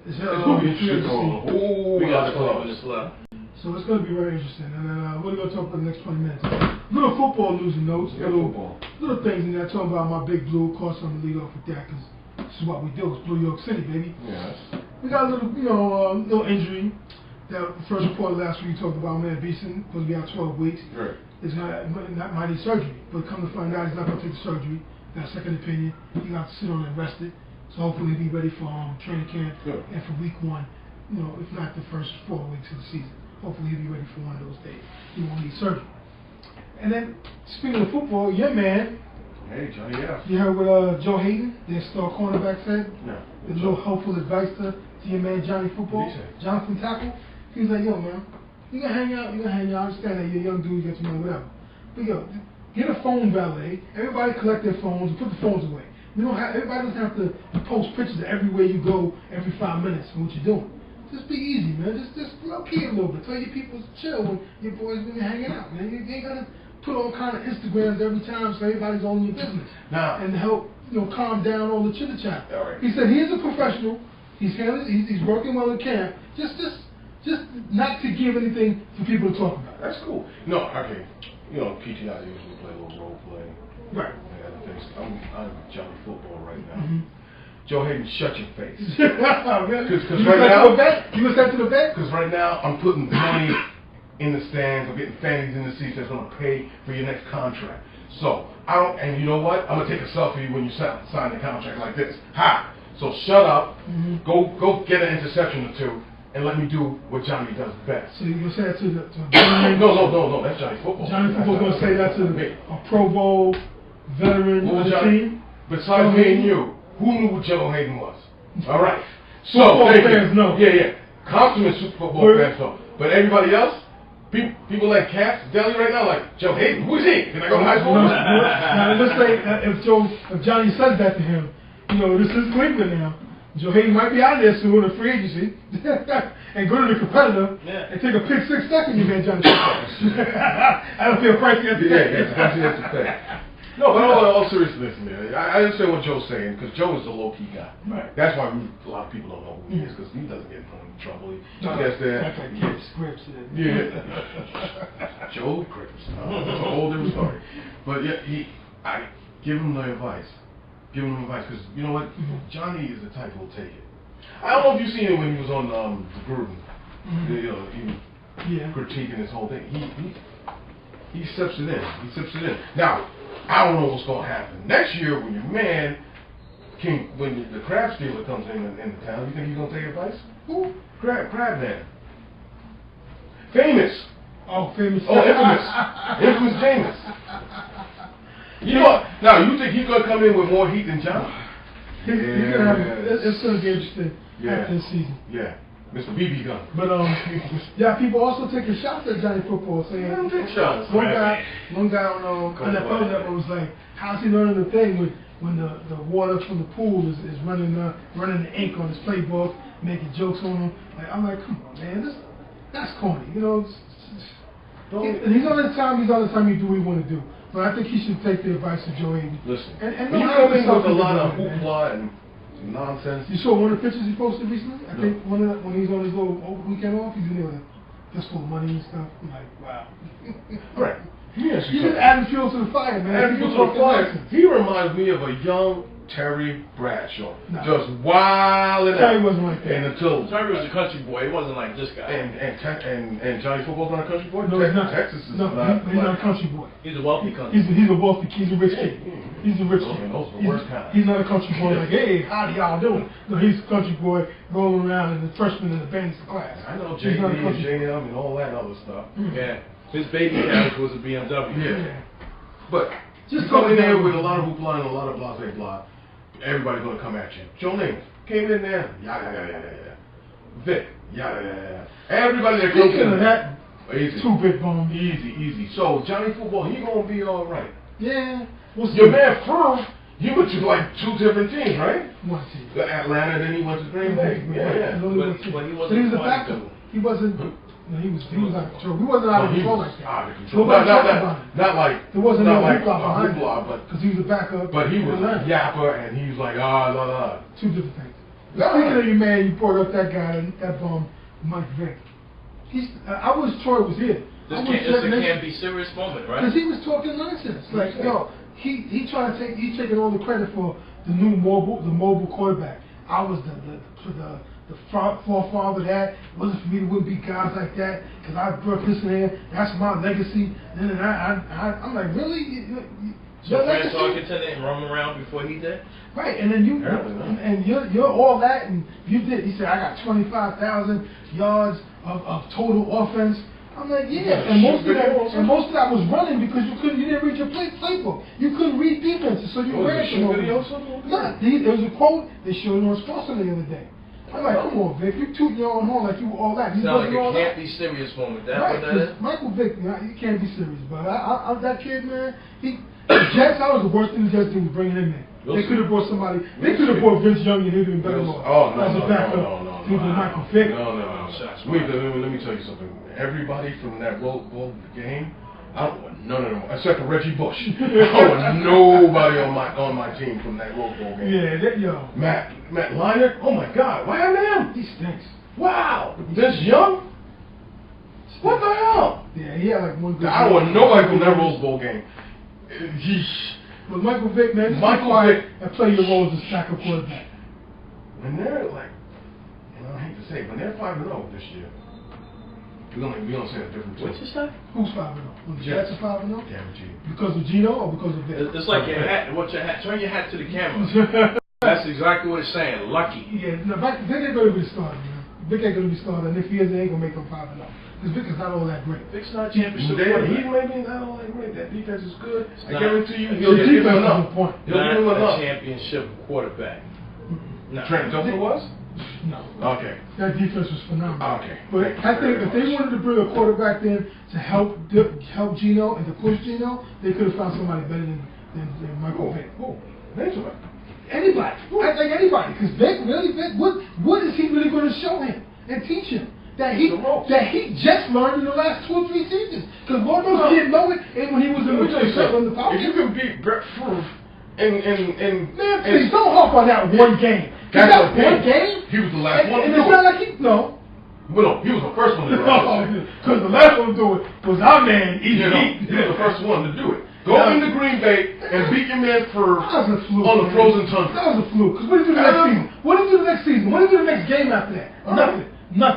is It's gonna be interesting. Oh, We got 20 minutes left. So it's going to be very interesting. And we're going to talk for the next 20 minutes. Little football news and notes. Yeah, football. Little things in there. Talking about my big blue. Of course, I'm going to lead off with that because this is what we do. It's Blue York City, baby. Yes. We got a little, little injury. That first report last week, you talked about N.E.B. supposed to be out 12 weeks. Right. It's not might need surgery. But come to find out, he's not going to take the surgery. Got a second opinion. He got to sit on and rest it. So hopefully he'll be ready for training camp and for week 1. If not the first 4 weeks of the season. Hopefully he'll be ready for one of those days. He won't need surgery. And then, speaking of football, your man. Hey, Johnny F. You heard what Joe Hayden, their star cornerback, said? No. A little helpful advice to your man Johnny Football. Jonathan Tackle. He was like, yo, man, you can hang out. I understand that you're a young dude, you got your money, whatever. But yo, get a phone valet. Everybody collect their phones and put the phones away. Everybody doesn't have to post pictures of everywhere you go every 5 minutes of what you're doing. Just be easy, man. Just low key a little bit. Tell your people to chill when your boys been hanging out, man. You ain't gotta put all kind of Instagrams every time so everybody's on your business. Now, and help calm down all the chitter chat. All right. He said he is a professional. He's working well in camp. Just not to give anything for people to talk about. That's cool. No, okay. PTI usually play a little role play. Right. I'm Johnny Football right now. Mm-hmm. Joe Hayden, shut your face. Because right now, you listen to the bet? Because right now, I'm putting money in the stands. I'm getting fannies in the seats that's going to pay for your next contract. So, and you know what? I'm going to take a selfie when you sign the contract like this. Ha! So shut up, go get an interception or 2, and let me do what Johnny does best. So you're going to say that to No, that's Johnny Football. Johnny Football's going to say that to a Pro Bowl veteran of the team? Besides me and you, who knew who Joe Hayden was? All right. So, football fans know. Yeah. Consummate Super Bowl fans know. But everybody else, people like Cass, Deli right now, like, Joe Hayden, who is he? Can I go to high school? Now, let's say if Johnny says that to him, this is Cleveland now. Joe Hayden might be out there soon in free agency and go to the competitor and take a pick 6 second, you man, Johnny. That'll be a price you have to pay. Yeah, it's a price you have to pay. No, but all seriousness, man. I understand what Joe's saying, because Joe is a low-key guy. Right. That's why a lot of people don't know who he is, because he doesn't get in trouble. He gets there. That's like Gibbs, Grips. Yeah. Joe Grips. It's a whole different story. But yeah, I give him the advice. Because you know what? Johnny is the type who'll take it. I don't know if you've seen it when he was on Gruden. He was critiquing this whole thing. He sips it in. Now, I don't know what's going to happen next year when your man, when the crab stealer comes in the town. You think he's going to take advice? Who? Crab man. Famous. Oh, famous. Oh, infamous. Infamous Jameis. Now, you think he's going to come in with more heat than John? It's going to be interesting after this season. Yeah. Mr. BB gun. But people also taking shots at Johnny Football, saying one guy on NFL Network was like, "How's he learning the thing when the water from the pool is running the ink on his playbook, making jokes on him?" Like, I'm like, come on, man, that's corny, And he's on the time you do what you want to do. But I think he should take the advice of Joe Hayden. Listen, and he's coming with a lot of hoopla and nonsense. You saw one of the pictures he posted recently? I think when he's on his little weekend off, he's in there with a just for money and stuff. I'm like, wow. Right. Yes, You just adding fuel to the fire, man. Adding fuel to the fire. He reminds me of a young Terry Bradshaw. No. Just wilding out. Terry wasn't like that. Terry was a country boy. He wasn't like this guy. And Johnny Football's not a country boy? No, he's not. Texas is no, not. He's not a country boy. He's a wealthy country. He's a wealthy. He's a rich kid. He's a rich kid. Those are the worst kind. He's not a country boy like, hey, how y'all doing? No, he's a country boy rolling around in the freshman in the band's class. I know JD and JM and all that other stuff. Yeah. His baby carriage was a BMW. Yeah. But just come in there with a lot of hoopla and a lot of blase blah. Everybody's gonna come at you. Joe Namath came in there, yada. Vic, yada. Everybody that comes in that, easy. 2-bit bomb. Easy. So Johnny Football, he gonna be all right. Yeah. Your man Furf, he went to like 2 different teams, right? One team. Atlanta, then he went to Green Bay. Yeah. But he wasn't a backup. He wasn't. No, he was out of control. He wasn't out of control like that. Out of control. Not like. There wasn't no hoopla behind him, because he was a backup. But he was a yapper, and he was like, la. 2 different things. Speaking of your man, you brought up that guy, that bum, Mike Vick. I wish Troy was here. This can't be serious moment, right? Because he was talking nonsense. Like, yo, he trying to take, he's taking all the credit for the new mobile quarterback. I was the forefather of that. It wasn't for me to win beat guys like that because I brought this in there. That's my legacy. And then I'm like, really? So Fran Tarkenton didn't roam around before he did? Right, and then you're all that, and you did. He said, I got 25,000 yards of total offense. I'm like, yeah, and most of that was running because you didn't read your playbook. You couldn't read defenses, so you ran some videos. No, there was a quote they showed on Sports the other day. I'm like, come on, Vic, you tooting your own horn like you were all that. Sounds like a can't be serious moment. That's what that is? Michael Vick, you can't be serious, but I'm that kid, man. The Jets, that was the worst thing the Jets did was bringing him in. They could have brought somebody. They could have brought Vince Young and he'd have been better off. As a backup. Michael Vick. No. Let me tell you something. Everybody from that World Bowl game, I don't want none of them except for Reggie Bush. I don't want nobody on my team from that World Bowl game. Yeah, Matt Leinart. Oh my God, what happened to him? He stinks. Wow, Vince Young. What the hell? Yeah, he had like one good. I don't want nobody from that Rose Bowl game. But Michael Vick, man, Michael Vick, and play your role as a backup quarterback. When they're like, I hate to say it, when they're 5-0 this year, we're gonna say a different thing. What's your stuff? Who's 5-0? The Jets are 5-0? Guaranteed. Because of Gino or because of Vick? It's like your hat. What's your hat? Turn your hat to the camera. That's exactly what it's saying. Lucky. Yeah, no, Vick ain't going to be started, man. Vick ain't going to be started, and if he is, they ain't going to make him 5-0. Because Vick is not all that great. Vick's not a championship quarterback. He may be not all that great. That defense is good. I guarantee you, he'll give him enough. He'll give him enough. Championship quarterback. No. Trent Dilfer was? No. Okay. That defense was phenomenal. Okay. But I think if they wanted to bring a quarterback in to help Gino and to push Gino, they could have found somebody better than Michael Vick. Anybody. I think anybody. Because Vick, what is he really going to show him and teach him? That he just learned in the last 2 or 3 seasons. Because Lord knows he didn't know it when he was in the Falcons. If you can beat Brett Favre and please don't harp on that one game. That one game? He was the last one to do it. And it's not like he no, he was the first one to do it. Because the last one to do it was our man, he was the first one to do it. Go into Green Bay and beat your man on the frozen tundra. That was a fluke. Because what did he do the next season? What did he do the next season? What did he do the next game after that? Nothing.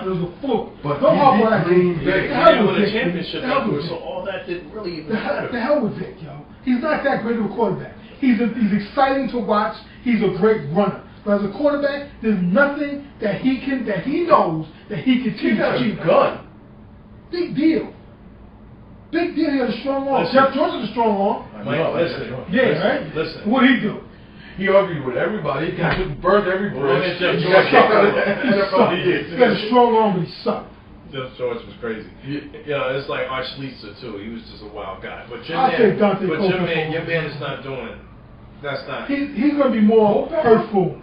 It was a fluke. But don't harp on that Green Bay. He won a championship afterwards, so all that didn't really even matter. The hell with Vick, yo. He's not that great of a quarterback. He's exciting to watch. He's a great runner. But as a quarterback, there's nothing that he knows that he can teach. He got a gun. Big deal. He had a strong arm. Jeff George had a strong arm. Listen. Yeah, right? Listen. What did he do? He argued with everybody. He got burned every bridge. He had a strong arm, but he sucked. Jeff George was crazy. It's like Arch Leitzer too. He was just a wild guy. But your man is not doing. That's not. He's going to be more hurtful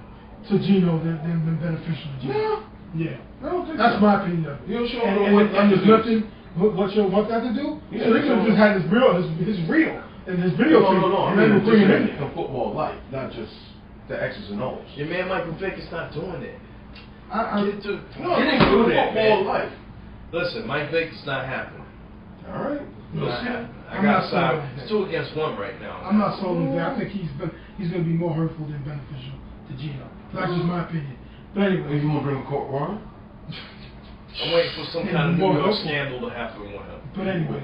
to Gino than beneficial to Gino. Yeah. I don't think that's my opinion of it. And there's nothing. What you want that to do? So they could have just had his real and his video feed. No. And then we'll bring him in. The football life, not just the X's and O's. Your man Michael Vick is not doing it. He didn't do that, football life. Listen, Mike Victor's not happening. All right. We'll see. I I'm got not side. sold. It's 2-against-1 right now. I'm not sold on that. I think he's going to be more hurtful than beneficial to Gino. That's just my opinion. But anyway. You want to bring the court warrant? I'm waiting for some kind of New York scandal to happen with him. But anyway.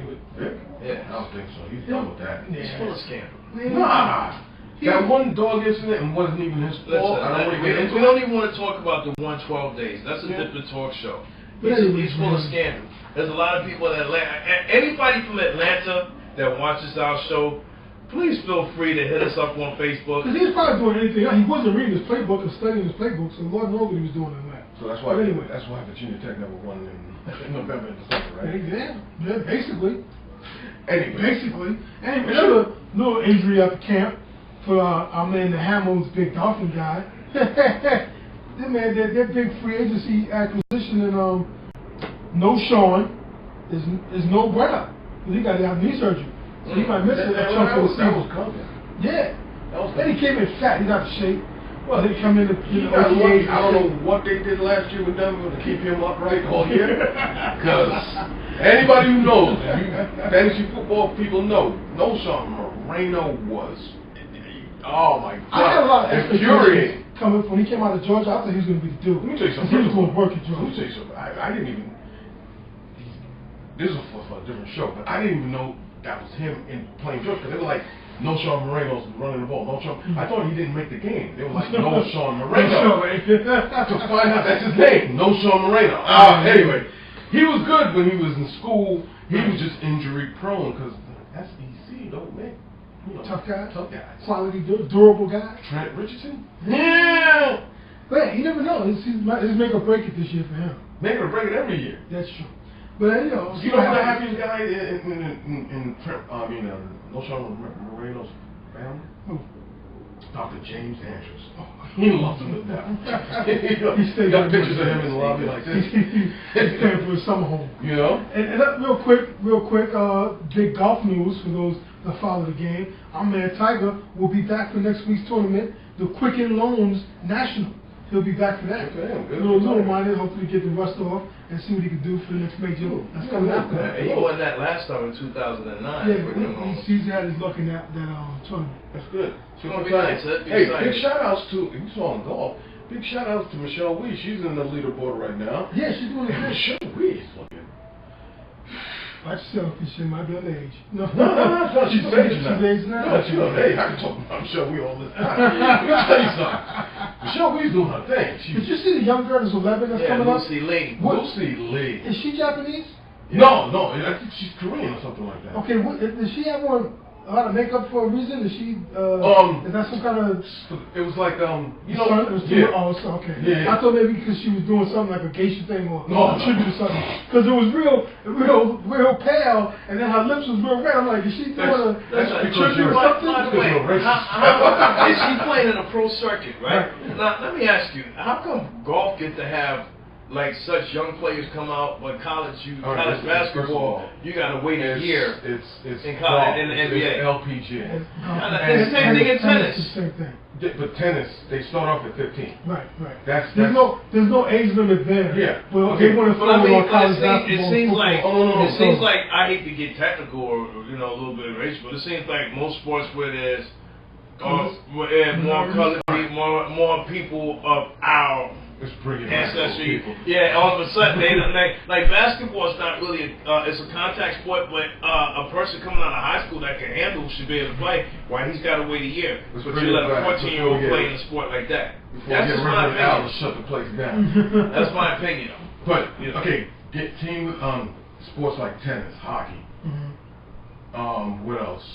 Yeah. I don't think so. He's done with that. Yeah. He's full of scandal. Nah. That one dog incident and wasn't even his fault. Listen, we don't even want to talk about the 112 days. That's a different talk show. He's full of scandal. There's a lot of people in Atlanta. Anybody from Atlanta that watches our show, please feel free to hit us up on Facebook. Because he's probably doing anything. He wasn't reading his playbook and studying his playbook, so Lord knows what he was doing in that. So that's why. Anyway, that's why Virginia Tech never won in November and December, right? Yeah, basically. Anyway, Another injury at the camp for our man, the Hammonds, big Dolphin guy. That big free agency acquisition and no Sean is no bueno. He got to have knee surgery, so he might miss a chunk of the season. That was coming. Yeah. Then he came in fat. He's out of shape. Well, they come in to I don't know what they did last year with Denver to keep him upright all year. Because anybody who knows, fantasy football people know, no Sean Moreno was, oh my God, I had a lot of infuriating. Coming when he came out of Georgia, I thought he was going to be the dude. Let me tell you something. He was going to work at Georgia. Let me tell you something. I didn't even, this is for a different show, but I didn't even know that was him in playing Georgia. Because they were like, no Sean Moreno's running the ball. No Sean. I thought he didn't make the game. They were like, no Sean Moreno. To find out that's his name. No Sean Moreno. Anyway, he was good when he was in school. He was just injury prone because SEC don't make. You know, tough guy. Quality, durable guy. Trent Richardson? Yeah. But you never know. It's make or break it this year for him. Make or break it every year. That's true. But you know who the happiest guy in no Sean Moreno's family? Who? Dr. James Andrews. Oh, he loves him to death. He got pictures of him in the lobby like this. He's paying for his summer home. You know? And real quick, big golf news for those that follow the game. Our man Tiger will be back for next week's tournament, the Quicken Loans National. He'll be back for that. Okay, a little minded, hopefully get the rust off and see what he can do for the next major. That's coming after that. He won that last time in 2009. Yeah, but he's had his luck in that tournament. That's good. It's be nice. Hey, big shout outs to, you saw in golf, big shout outs to Michelle Wee. She's in the leaderboard right now. Yeah, she's doing it good. Michelle Wee is looking. Watch yourself, she might be on age. No, she's of age now. She's now. No, she's of age. I can talk about Michelle Wee all this time. Let me tell you something. Michelle Wee's doing her thing. Did you see the young girl that's 11 that's coming up? Lucy Lee. Lucy Lee. Is she Japanese? Yeah. No, I think she's Korean or something like that. Okay, does she have a lot of makeup for a reason? Is she, is that some kind of... It was like, you know... okay. Yeah. I thought maybe because she was doing something like a geisha thing or a tribute or something. Because it was real pale, and then her lips was real red. I'm like, is she doing a tribute or something? By the way, is she playing in a pro circuit, right? Now, let me ask you, how come golf get to have like such young players come out, but college basketball, you gotta wait a year in college in the NBA. LPGA. And the same thing in tennis. Same thing. But tennis, they start off at 15. Right. There's no age limit there. Yeah. Well, they want to follow on college basketball. It seems like it seems like, I hate to get technical or a little bit of race, but it seems like most sports where there's more color, more people of our ancestry. Yeah, all of a sudden they like basketball is not really it's a contact sport, but a person coming out of high school that can handle should be able to play. Why he's got to wait a year? But you let a 14-year-old play in a sport like that. That's just my opinion. Shut the place down. That's my opinion. But okay, get team sports like tennis, hockey. What else?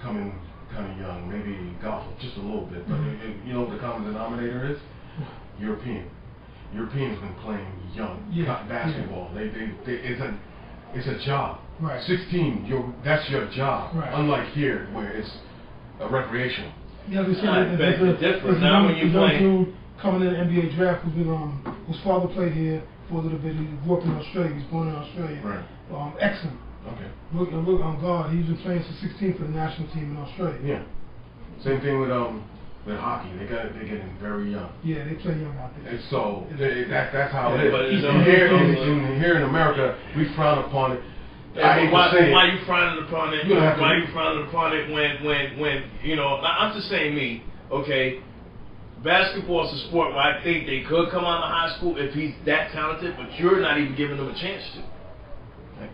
Coming kind of young, maybe golf, just a little bit. But you know what the common denominator is? Europeans been playing young basketball. It's a job. Right. 16, that's your job. Right. Unlike here, where it's a recreational. Yeah, there's different now when you play. Dude coming in the NBA draft whose father played here for a little bit. He grew up in Australia. He was born in Australia. Right. Exum. Okay. Look on God. He's been playing for 16 for the national team in Australia. Yeah. Same thing with with hockey. They're getting very young. Yeah, they play young out there. And so that's how Yeah, it but is. it's And here in America, we frown upon it. Yeah, why you frowning upon it? Why you frowning upon it when you know? I'm just saying me. Okay, basketball is a sport where I think they could come out of high school if he's that talented, but you're not even giving them a chance to.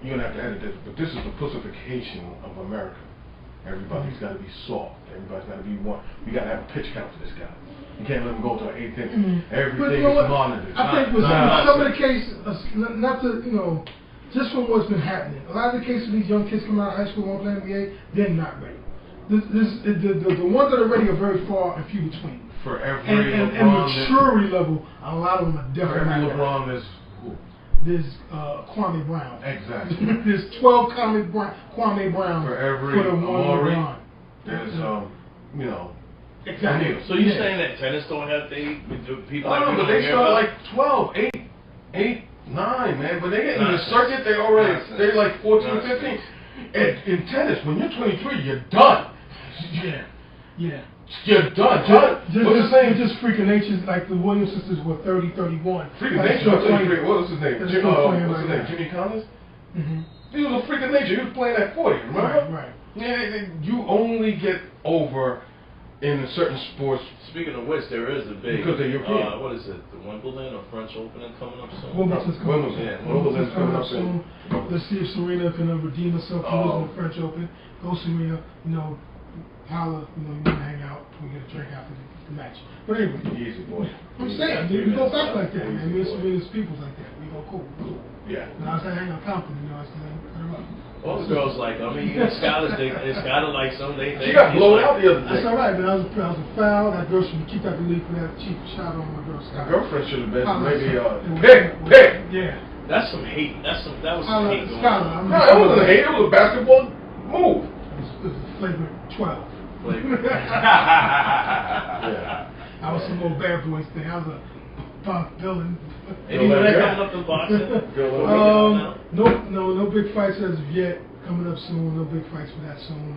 You're gonna have to edit this, but this is the pussification of America. Everybody's got to be soft. Everybody's got to be one. We got to have a pitch count for this guy. You can't let him go to an 8th inning. Everything is monitored. I think with some of the cases, not to, you know, just from what's been happening, a lot of the cases of these young kids coming out of high school and playing NBA, they're not ready. The ones that are ready are very far and few between. For every and maturity level, a lot of them are definitely for every not LeBron, ready. there's who? There's Kwame Brown. Exactly. There's 12 Kwame Brown For every for the one LeBron. There's you know. Exactly. So you're saying that tennis don't have people? Oh, no, but they start like 12, 8, 9, man. But they get in the circuit, they're like 14, 15. In tennis, when you're 23, you're done. Yeah. You're done. What's his name? Just freaking nature, like the Williams sisters were 30, 31. Freaking nature. What was his name? What's his name? Jimmy Collins? Mm-hmm. He was a freaking nature. He was playing at 40, remember? Right. Yeah, you only get over in certain sports. Speaking of which, there is a big because they're European. what is it? The Wimbledon or French Opening coming up soon? Wimbledon's coming up soon. Let's see if Serena can redeem herself from losing the French Open. Go Serena, you know, holla, you know, you want to hang out, we get a drink after the match. But anyway, easy boy. I'm saying, we go back like that, man. We're Serena's peoples like that. We go cool. Yeah. When I was hanging out Compton, you know, I said, all the girls like, I mean, even Skylar, Skylar like some, they she got blown out the other day. That's all right, man. I was a foul. That girl should keep that relief for that cheap shot on my girl Skylar. My girlfriend should have been maybe pick. Yeah. That's some hate. That was some hate. Skylar, no, it wasn't a hate. It was a basketball move. It was flavor 12. Yeah. I was some old bad boys thing. I was a punk villain. Anyone that coming up to boxing? No big fights as of yet. Coming up soon. No big fights for that soon.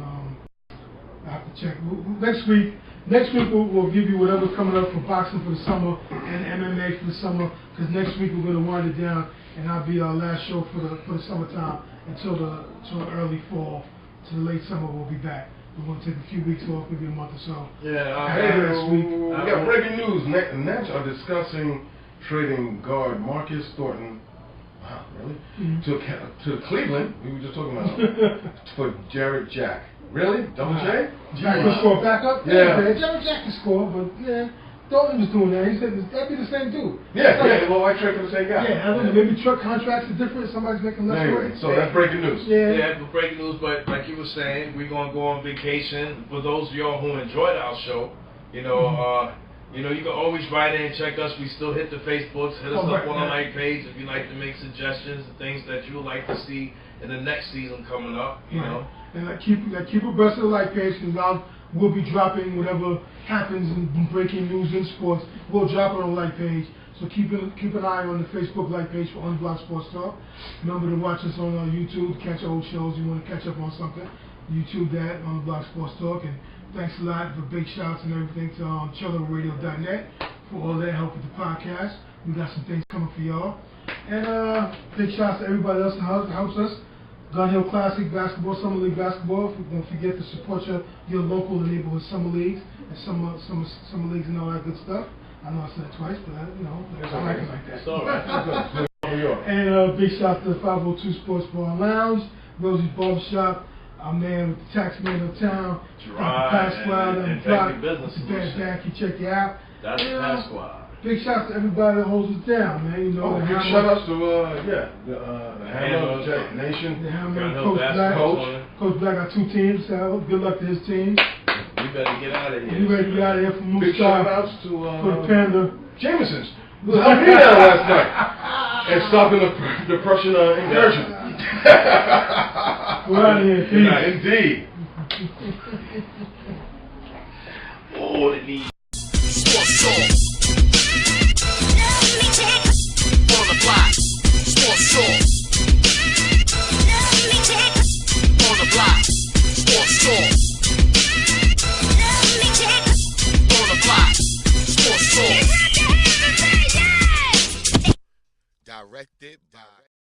I have to check. Next week we'll give you whatever's coming up for boxing for the summer and MMA for the summer. Because next week we're going to wind it down, and that'll be our last show for the summertime until the early fall. To the late summer we'll be back. We're going to take a few weeks off, maybe a month or so. Yeah. Next week. We got breaking news. Nets are discussing trading guard Marcus Thornton. Wow, really? Mm-hmm. To Cleveland. We were just talking about for Jared Jack. Really? Double J? Jack can score backup? Yeah. Jared Jack can score, but yeah. Thornton was doing that. He said that'd be the same dude. Yeah. Well, why trade for the same guy? Yeah, I don't know. Maybe truck contracts are different. Somebody's making less money. So that's breaking news. Yeah, breaking news. But like you were saying, we're gonna go on vacation. For those of y'all who enjoyed our show, you know, you can always write in and check us. We still hit the Facebooks. Hit us up on our like page if you'd like to make suggestions and things that you would like to see in the next season coming up. You know, and keep abreast of the like page because we'll be dropping whatever happens in breaking news in sports. We'll drop it on the like page. So keep an eye on the Facebook like page for Unblocked Sports Talk. Remember to watch us on YouTube, catch old shows. You want to catch up on something, YouTube that, Unblocked Sports Talk. And thanks a lot for big shouts and everything to chillerradio.net for all that help with the podcast. We got some things coming for y'all. And big shouts to everybody else that helps us. Gun Hill Classic Basketball, Summer League Basketball. Don't forget to support your local and neighborhood summer leagues and summer leagues and all that good stuff. I know I said it twice, but I like it like that. It's all right. And big shout to the 502 Sports Bar and Lounge, Rosie's Barbershop, our man with the tax man of town, Pasquale on the block. It's a bad back. You check it out. That's Pasquale. Big shout to everybody that holds us down, man. Big shout outs to the Hammer Nation. The Hammer Coach Black got 2 teams. So good luck to his team. You better get out of here. You better get out of here from Moose. Big shout outs to for the Panda. Jameson's. We helped me out last night and stopping the Prussian incursion. We're out of here. Indeed. Oh, it needs. Sports Talk. On the block. Sports Talk. On the block. Sports Talk. On the Directed by